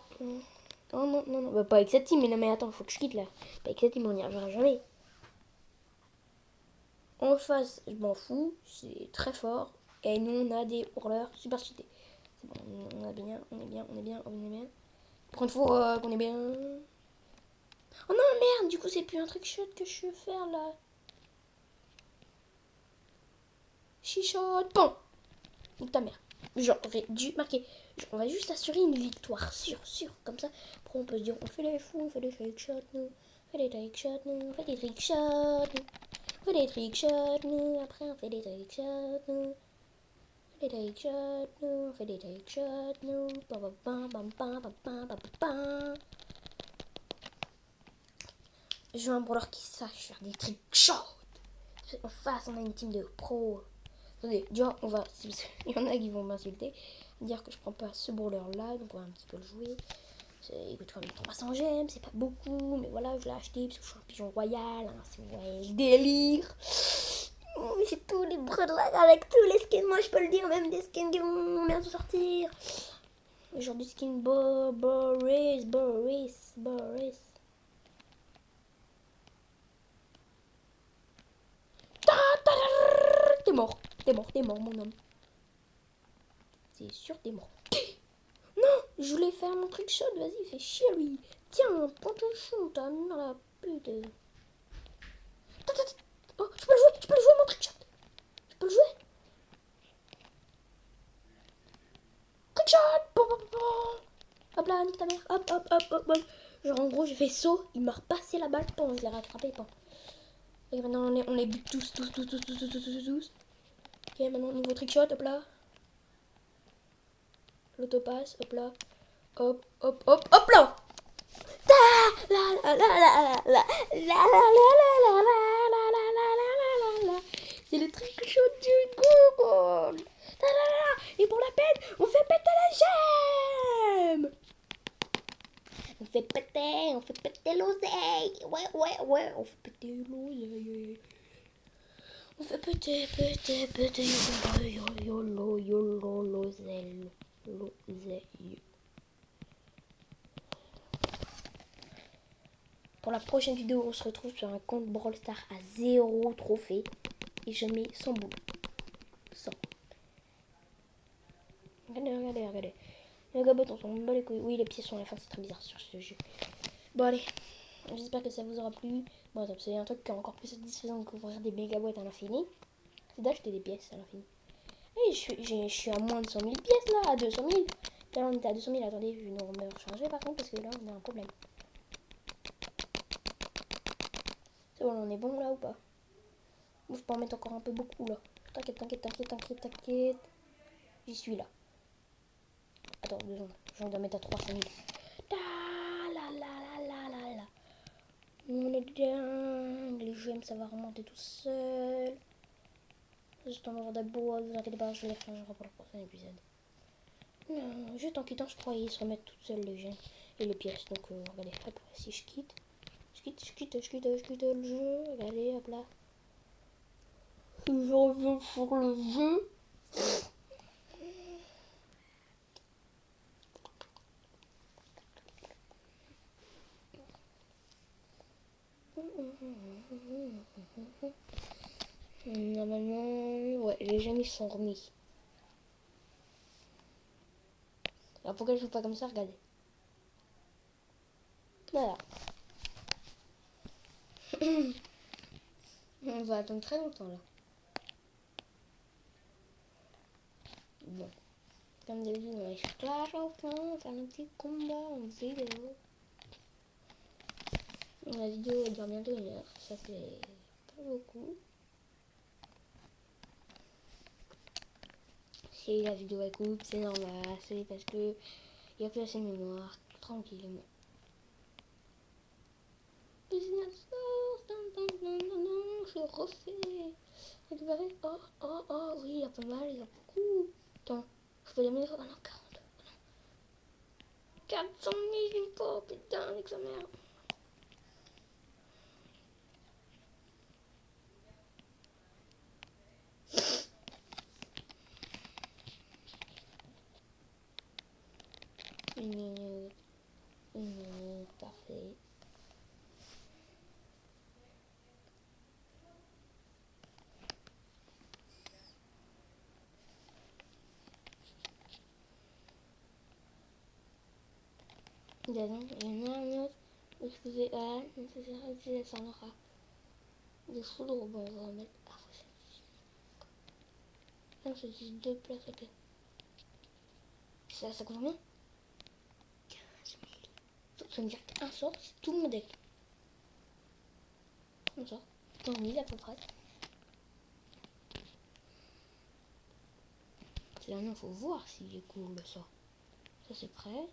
Speaker 1: Oh non. Bah, pas avec cette team, mais non, mais attends, faut que je quitte là. Pas avec cette team, on n'y arrivera jamais. En face, je m'en fous, c'est très fort. Et nous, on a des hurleurs super cheatés. C'est bon, on est bien. Pour une fois qu'on est bien. Oh non, merde, du coup, c'est plus un trick shot que je veux faire là. Chichote, bon. Ou ta mère. J'aurais dû marquer. On va juste assurer une victoire sûre. Comme ça, après on peut se dire, on fait les fous, on fait des trick shots, nous. On fait des trick shots, nous. On fait des trick shots, nous. On fait des trick shots, nous. Après on fait des trick shots, nous. On fait des trick shots, nous. On fait des trick shots, nous. Je veux un brawler qui sache faire des trick shots. En face, on a une team de pros. Attendez, déjà, on va. Il y en a qui vont m'insulter, dire que je prends pas ce brawler là, donc on va un petit peu le jouer. Il coûte quand même 300 gemmes, c'est pas beaucoup, mais voilà, je l'ai acheté parce que je suis un pigeon royal, hein, c'est ouais, le délire. J'ai tous les brawlers avec tous les skins, moi je peux le dire, même des skins qui vont bientôt sortir. Genre du skin Boris. T'es mort, mon homme. C'est sûr, t'es mort. Non, je voulais faire mon trick shot, vas-y, fais chier lui. Tiens, prends ton chou, t'as mis dans la pute. Oh, je peux le jouer mon trick shot. Je peux le jouer. Trick shot. Hop là, nique ta mère. Hop. Genre en gros, j'ai fait saut, il m'a repassé la balle, je l'ai rattrapé, Et maintenant on les bute tous. Ok, maintenant nouveau trick shot, hop là. L'autopass, hop là. Hop, hop, hop, hop là. La la la la la la la la la la la. C'est le truc chaud du Google. Et pour la peine, on fait péter la gemme. On fait péter l'oseille. Ouais, on fait péter l'oseille. On fait péter, l'oseille. Pour la prochaine vidéo, on se retrouve sur un compte Brawl Stars à 0 trophée. Et je mets 100 boules. 100. Regardez. Le gabot, on s'en bat les couilles. Oui, les pieds sont à la fin, c'est très bizarre sur ce jeu. Bon, allez. J'espère que ça vous aura plu. Bon, c'est un truc qui est encore plus satisfaisant que ouvrir des méga boîtes à l'infini. C'est d'acheter des pièces à l'infini. Et je suis à moins de 100 000 pièces là, à 200 000. Là, on était à 200 000. Attendez, je vais nous recharger par contre parce que là, on a un problème. C'est bon, on est bon là ou pas? Bon, je peux en mettre encore un peu beaucoup là. T'inquiète. J'y suis là. Attends, 2 secondes. Je dois mettre à 300 000. La. On est dingue. Les gemmes, ça va remonter tout seul. Juste en ordre d'abord, vous inquiétez pas, je les changerai pour le prochain épisode. Non, juste en quittant, je croyais se remettre toutes seules les gemmes et les pièces. Donc, regardez, hop, si je quitte le jeu. Regardez, hop là. Je reviens sur le jeu. Normalement, ouais, les gemmes ils sont remis. Alors pourquoi je joue pas comme ça? Regardez. Voilà. On va attendre très longtemps là. Bon. Comme d'habitude, on va faire Clash of Clans, faire un petit combat en vidéo. La vidéo dure bientôt 1 heure, ça fait pas beaucoup. Si la vidéo est coupe, c'est normal, c'est parce que il n'y a plus assez de mémoire, tranquillement. Je refais. Récupérer. Oh, oui, il y a pas mal, il y a beaucoup. Attends, je peux les mettre. Oh non, 40. 400 000 une fois, putain, avec sa mère. Une minute, parfait. Il y en a un autre. Excusez, nécessaire utilisation aura des foudres. Bon, on va en mettre. Ah, non, c'est juste 2 places, ok. Ça coûte combien? 15 000. Ça veut dire qu'un sort, c'est tout mon deck. Un sort. 15 000 à peu près. Là, il faut voir s'il est cool le sort. Ça, c'est prêt.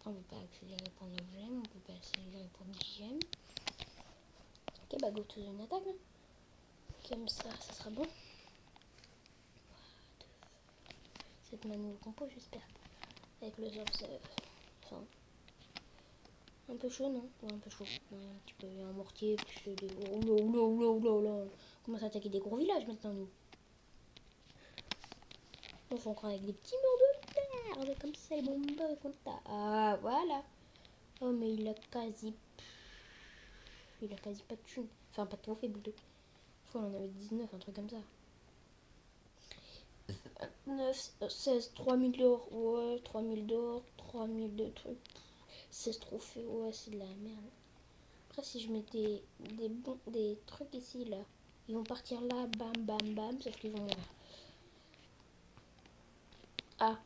Speaker 1: On peut pas accélérer pour 9 gemmes, on peut pas accélérer pour 10 gemmes. Ok, bah go to une attaque. Comme ça sera bon. Cette manuelle compo, j'espère. Avec le sort, c'est enfin, un peu chaud, non? Ouais, un peu chaud. Ouais, un petit peu un mortier, plus des. Oula. On commence à attaquer des gros villages maintenant, nous. On fait encore avec des petits morts de merde. Comme ça, les bombes font ta. Ah, voilà. Oh, mais il a quasi pas de thunes. Enfin, pas de trophée, plutôt. On en avait 19, un truc comme ça. 9, 16, 3000 d'or. Ouais, 3000 d'or, 3000 de trucs. 16 trophées, ouais, c'est de la merde. Après, si je mettais des trucs ici, là, ils vont partir là, bam, sauf qu'ils vont mourir. Ah,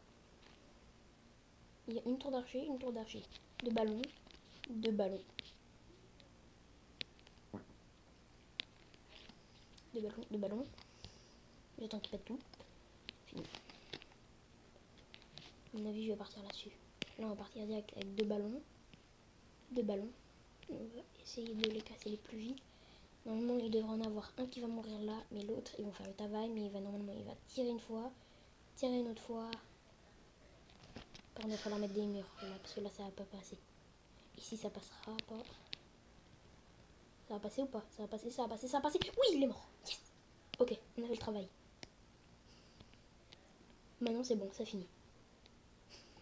Speaker 1: il y a une tour d'archer, Deux ballons. Deux ballons. J'attends qu'ils pètent tout. Fini. À mon avis, je vais partir là-dessus. Là, on va partir direct avec 2 ballons. 2 ballons. On va essayer de les casser les plus vite. Normalement, il devrait en avoir un qui va mourir là, mais l'autre, ils vont faire le travail. Mais normalement, il va tirer une fois, tirer une autre fois. Par contre, il va falloir mettre des murs là, parce que là, ça va pas passer. Ici, ça passera pas. Ça va passer ou pas? Ça va passer, ça va passer, ça va passer. Oui, il est mort. Yes. Ok, on a fait le travail. Maintenant, c'est bon, ça finit.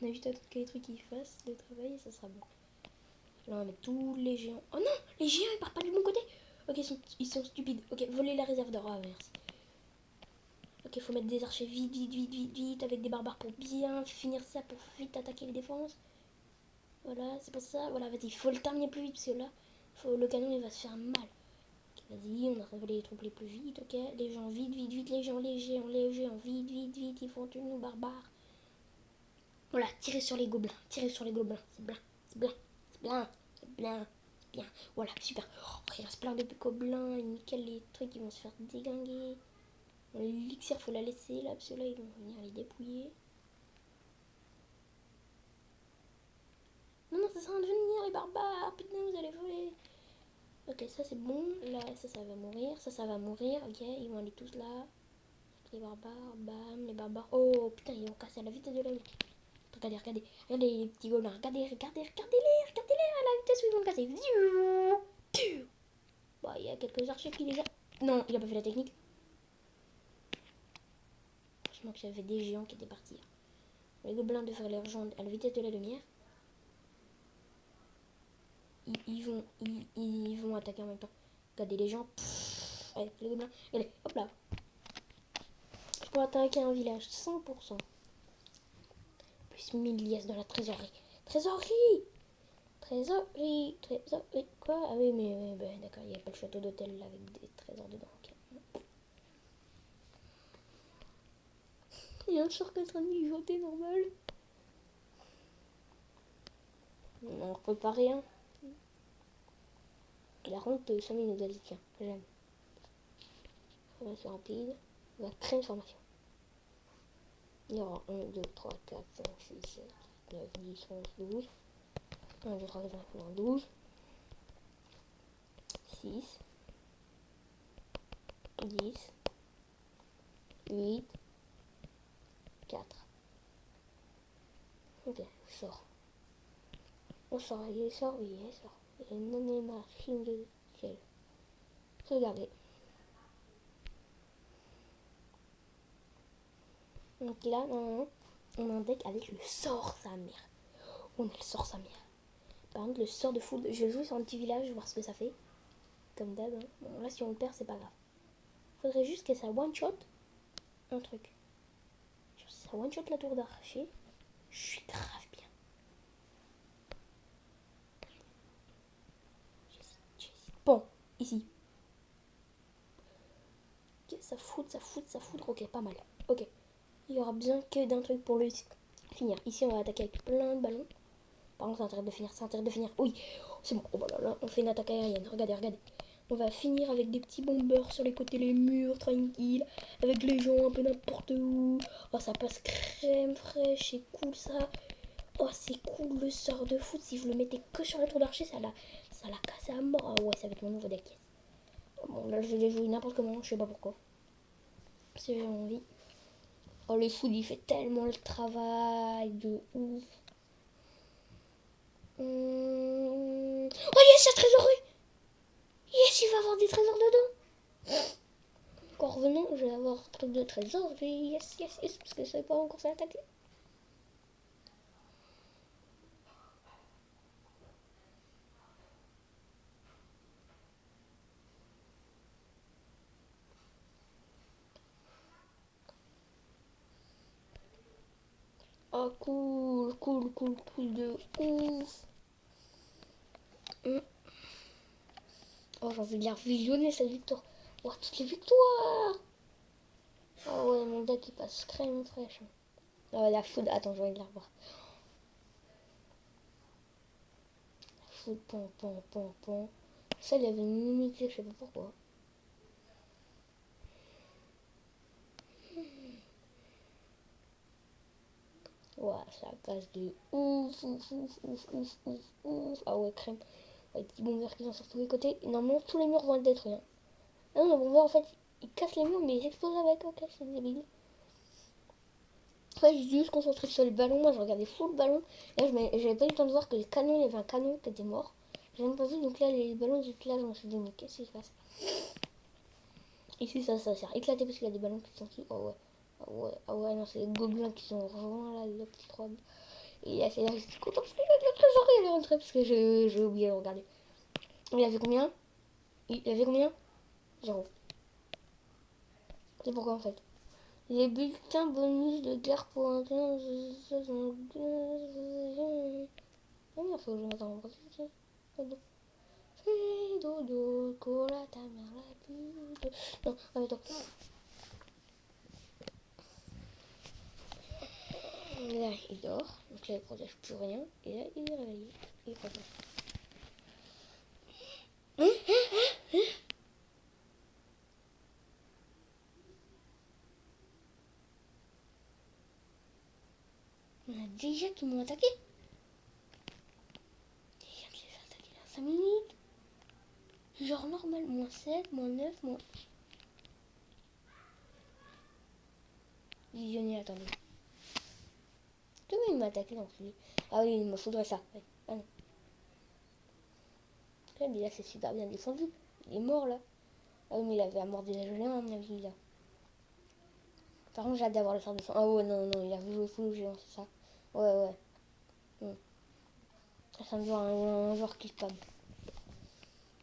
Speaker 1: On a juste à attendre que les trucs qui fassent le travail et ça sera bon. Là, on va mettre tous les géants. Oh non, les géants, ils partent pas du bon côté. Ok, ils sont stupides. Ok, voler la réserve d'or. Ah, merci. Ok, faut mettre des archers vite, vite, vite, vite, vite, avec des barbares pour bien finir ça, pour vite attaquer les défenses. Voilà, c'est pas ça. Voilà, vas-y, il faut le terminer plus vite, parce que là, le canon, il va se faire mal. Ok, vas-y, on a révélé les troupes les plus vite, ok. Les gens, vite, vite, vite, les géants, vite, vite, vite, ils font tuer nos barbares. Voilà, tirez sur les gobelins, tirez sur les gobelins. C'est bien, c'est bien, c'est bien, c'est bien, c'est bien. Voilà, super. Oh, il reste plein de gobelins, et nickel, les trucs, ils vont se faire déglinguer. L'élixir, faut la laisser là, parce que là, ils vont venir les dépouiller. Non, non, ça sert à venir, les barbares. Putain, vous allez voler. Ok, ça c'est bon. Là, ça va mourir. Ça va mourir. Ok, ils vont aller tous là. Les barbares, bam, les barbares. Oh, putain, ils vont casser à la vitesse de la lumière. Regardez, regardez. Regardez les petits gobelins. Regardez, regardez-les à la vitesse où ils vont casser. Bon, il y a quelques archers qui les a... Non, il a pas fait la technique. Franchement, que j'avais des géants qui étaient partis. Les gobelins de faire leur jambes à la vitesse de la lumière. Ils vont attaquer en même temps. Regardez les gens. Allez, les gobelins. Allez, hop là. Je peux attaquer un village 100%. Plus 1000 liasses dans la trésorerie. Trésorerie. Quoi? Ah oui, mais ben, d'accord, il n'y a pas le château d'hôtel là avec des trésors dedans. Okay. Il y a un sort qui est en train de mijoter normal. On ne pas rien. La honte, Samy nous a dit tiens, j'aime. Formation rapide. On va créer une formation. Il y aura 1, 2, 3, 4, 5, 6, 7, 9, 10, 11, 12. 1, 2, 3, 4, 5, 12. 6. 10. 8. 4. Ok, sort. On sort, il sort, oui, il sort. Et nommé machine de ciel. Regardez. Donc là, on a un deck avec le sort sa mère. On a le sort sa mère. Par contre, le sort de foudre, je joue sur un petit village, voir ce que ça fait. Comme d'hab. Hein. Bon, là, si on le perd, c'est pas grave. Faudrait juste que ça one-shot un truc. Si ça one-shot la tour d'archer, je suis grave bien. J'hésite. Bon, ici. Ok, ça foudre. Ok, pas mal. Ok. Il y aura besoin que d'un truc pour le finir. Ici, on va attaquer avec plein de ballons. Par contre, c'est en train de finir. Oui, c'est bon. Oh là là, on fait une attaque aérienne. Regardez. On va finir avec des petits bombers sur les côtés, les murs, tranquille. Avec les gens un peu n'importe où. Oh, ça passe crème fraîche, c'est cool ça. Oh, c'est cool le sort de foot. Si je le mettais que sur la tour d'archer, ça l'a cassé à mort. Ah ouais, ça va être mon nouveau deck. Bon, là, je l'ai joué n'importe comment, je sais pas pourquoi. Si j'ai envie. Oh, le foot, il fait tellement le travail de ouf. Oh, yes, la trésorerie. Yes, il va avoir des trésors dedans. Encore revenons, je vais avoir un truc de trésor. Yes, parce que c'est pas encore ça attaquer. Oh, cool de ouf. Oh, j'ai envie de la visionner cette victoire. Oh, toutes les victoires. Oh ouais, mon deck il passe crème fraîche. Oh, la foudre, attends, je vais la revoir. La foudre, pan. Ça, il y avait une limité, je sais pas pourquoi. Ouais, ça passe de ouf, ouf, ouf, ouf, ouf, ouf, ouf. Ah ouais, crème. Les petits bombers qui sont sur tous les côtés. Et normalement, tous les murs vont être détruits. Hein. Ah non, le bomber, en fait, il casse les murs, mais ils explosent avec. Ok, c'est débile. Après, j'ai juste concentré sur les ballons. Moi, je regardais full ballon. Et là, j'avais pas eu le temps de voir que les canons, il y avait un canon qui était mort. J'ai même pas vu. Donc là, les ballons, ils étaient là. Je me suis dit, mais qu'est-ce qui se passe? Ici, ça sert éclaté parce qu'il y a des ballons qui sont dessus. Oh ouais. Ah ouais, ah ouais, non, c'est les gobelins qui sont vraiment là, la petite robe. Et là, c'est là, je suis content parce que le trésor il est rentré parce que j'ai oublié de regarder. Il avait combien? Il avait combien? 0. C'est pourquoi en fait. Les bulletins bonus de guerre pour un client. Ah merde, faut que je m'attende. Fais dodo, cola ta mère la pute. Non, attends. Là, il dort. Donc là, il protège plus rien. Et là, il est réveillé. Il protège. On a déjà qui m'ont attaqué. Déjà qui les a attaqués dans 5 minutes. Genre normal, moins 7, moins 9, moins... Visionnaire, attendez. Comment il m'a attaqué dans celui? Ah oui, il me faudrait ça. Ouais. Ah non. Ouais, mais là, c'est super bien défendu. Il est mort, là. Ah oui, mais il avait amorti la gelée, à mon avis, là. Par contre, j'ai hâte d'avoir le sort de son. Ah ouais, non, il a joué full géant, c'est ça. Ouais. Ça me voit un joueur qui spam.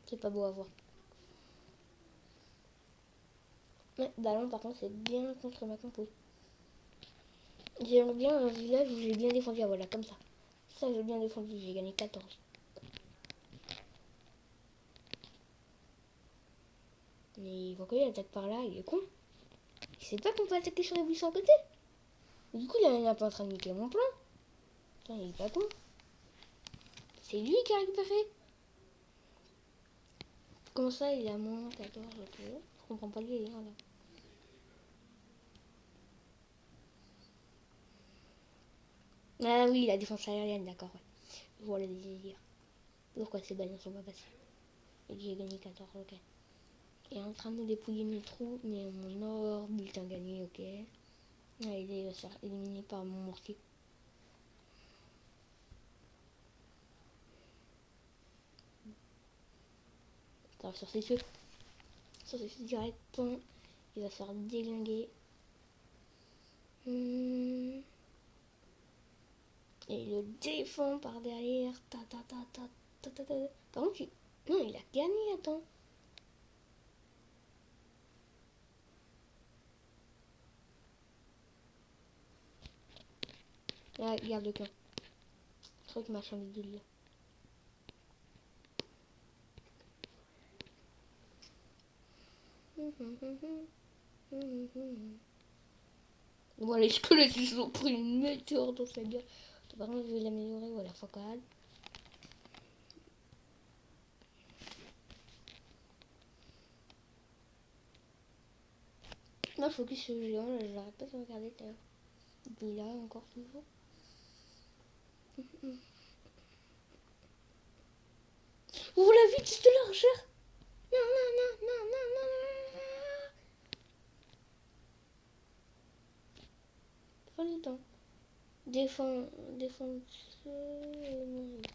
Speaker 1: C'est pas beau à voir. Ouais, ballon, par contre, c'est bien contre ma compo. J'aimerais bien un village où j'ai bien défendu. Ah voilà, comme ça. Ça, j'ai bien défendu. J'ai gagné 14. Mais il voit qu'il attaque par là, il est con. Il sait pas qu'on peut attaquer sur les buissons à côté. Du coup, il est pas en train de niquer mon plan. Putain, il est pas con. C'est lui qui a récupéré. Comment ça, il a moins 14, ok. Je comprends pas le délire là. Ah oui, la défense aérienne, d'accord, ouais. Voilà les délires. Pourquoi ces balles ne sont pas passées? Et j'ai gagné 14, ok. Il est en train de me dépouiller mes trous, mais mon or, bulletin gagné, ok. Ah, il va se faire éliminer par mon mortier. Ça va sur ses yeux. Sur ses yeux direct, il va se faire déglinguer. Et il le défend par derrière. Par contre, non, il a gagné, attends. Là, regarde le camp. Truc machin de délire. Voilà, les squelettes, ils ont pris une météore dans sa gueule. Par contre, je vais l'améliorer. Voilà, focale. Moi, je focus sur le géant. Là, je l'arrête pas de regarder tout à l'heure. Il est là, encore toujours. Ouvre la vitesse de l'archère. Non. Prends le temps. Défends.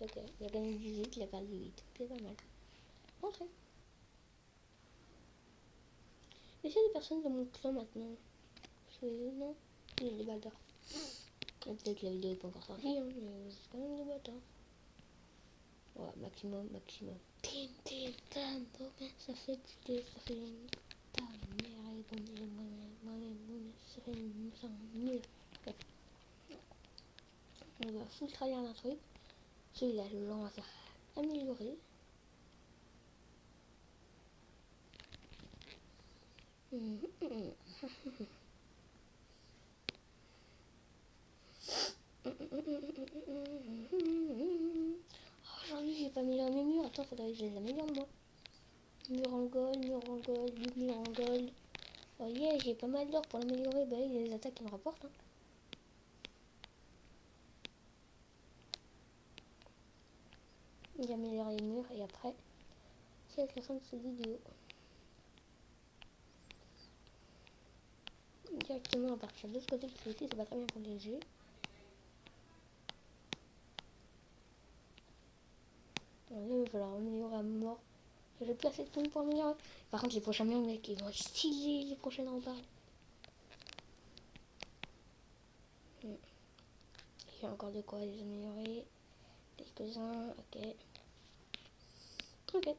Speaker 1: Ok, il a gagné 18, il a perdu 8. C'est pas mal. Rentrez. Est-ce qu'il y a des personnes de mon clan maintenant? Non, il y a des bâtards. Peut-être que la vidéo n'est pas encore sortie, hein, mais c'est quand même des bâtards. Ouais, maximum. Tim, ça fait ta mère et ça fait 5000. On va full trahir d'un truc. Celui-là, on va faire améliorer. Aujourd'hui, j'ai pas amélioré mes murs. Attends, faudrait que je les améliore moi. Mur en gold, mur en gold. Oh yeah, j'ai pas mal d'or pour l'améliorer. Bah, il y a les attaques qui me rapportent. Hein. d'améliorer les murs et après c'est la fin de cette vidéo. Directement à partir de ce côté parce que ici c'est pas très bien protégé. Là il va falloir améliorer à mort. J'ai plus assez de temps pour améliorer. Par contre les prochains murs mec ils vont être stylés, les prochaines remparts. Il y a encore de quoi les améliorer. Quelques-uns, ok. Ok.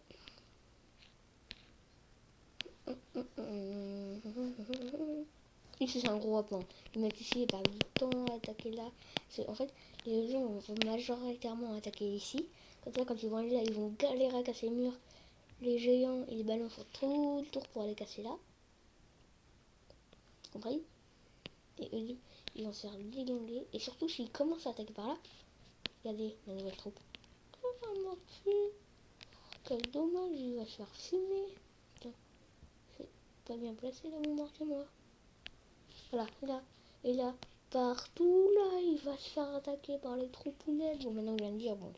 Speaker 1: Ici c'est un gros point. Ils mettent ici et pas du temps à attaquer là. En fait, les gens vont majoritairement attaquer ici. Comme ça, quand ils vont aller là, ils vont galérer à casser les murs. Les géants et les ballons font tout le tour pour aller casser là. Compris? Et eux, ils vont se faire déglinguer. Et surtout, s'ils commencent à attaquer par là, regardez la nouvelle troupe. Oh, mortu. Quel dommage, il va se faire fumer. Putain, c'est pas bien placé là, mon mortier, moi. Voilà, là, et là, partout là, il va se faire attaquer par les troupounettes. Bon, maintenant que je viens de dire, bon,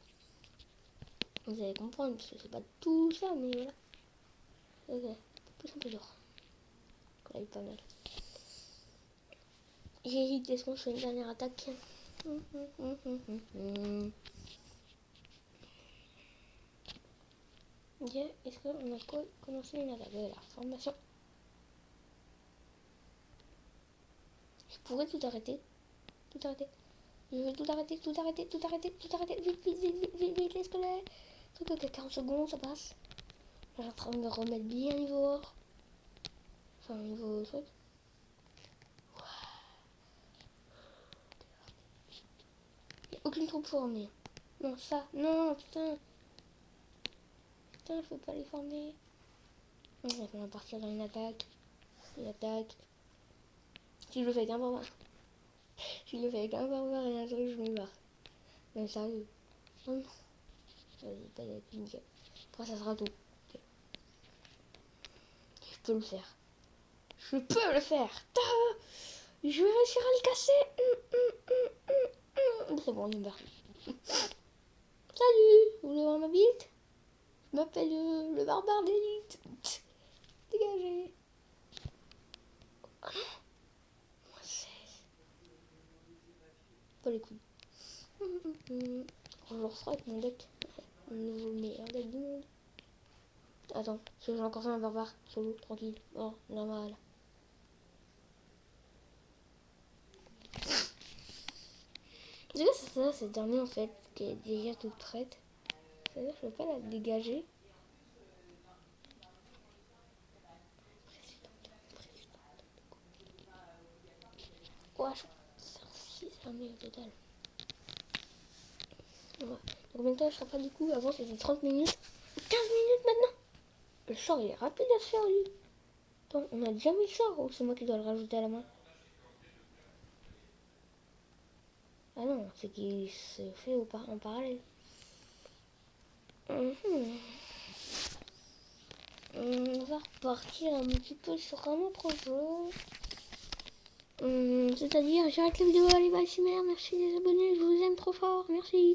Speaker 1: vous allez comprendre, parce que c'est pas tout ça, mais voilà. Ok, plus un peu dur. Là, il est pas mal. J'hésite, laisse-moi sur une dernière attaque. Ok, est-ce qu'on a commencé une attaque? Voilà, formation. Je pourrais tout arrêter. Tout arrêter. Je vais tout arrêter, tout arrêter, tout arrêter, tout arrêter. Vite, vite, vite, vite, vite, vite, les squelettes. Truc, ok, 40 secondes, ça passe. Là, je suis en train de me remettre bien niveau or. Enfin, niveau truc. Il n'y a aucune troupe formée. Non, ça, non, putain. Putain, je peux pas les former. On va partir dans une attaque. Une attaque. Si je le fais avec un barbare. Si je le fais avec un barbare et un truc, je me barre. Mais sérieux. Oh non. Vas-y, pas d'être nickel. Après, ça sera tout. Okay. Je peux le faire. Je peux le faire. Je vais réussir à le casser. C'est bon, il est parti. Salut, vous voulez voir ma bite? Je m'appelle le barbare d'élite. Dégagez. Oh non. Moins 16. Pas les couilles. Je le referai avec mon deck. Mon nouveau meilleur deck du monde. Attends, parce que j'ai encore fait un barbare solo, tranquille. Oh, normal. Déjà, c'est ça, cette armée en fait, qui est déjà toute prête. C'est-à-dire que je peux pas la dégager. Ouais, je faire 6 armées au total. Ouais. Donc combien de temps je serai pas du coup? Avant c'était 30 minutes. 15 minutes maintenant. Le sort il est rapide à se faire lui. Attends, on a déjà mis le sort ou c'est moi qui dois le rajouter à la main? Ah non, c'est qu'il se fait en parallèle. On va repartir un petit peu sur un autre jeu. C'est-à-dire, j'arrête la vidéo, allez, bye, c'est merde, merci les abonnés, je vous aime trop fort, merci.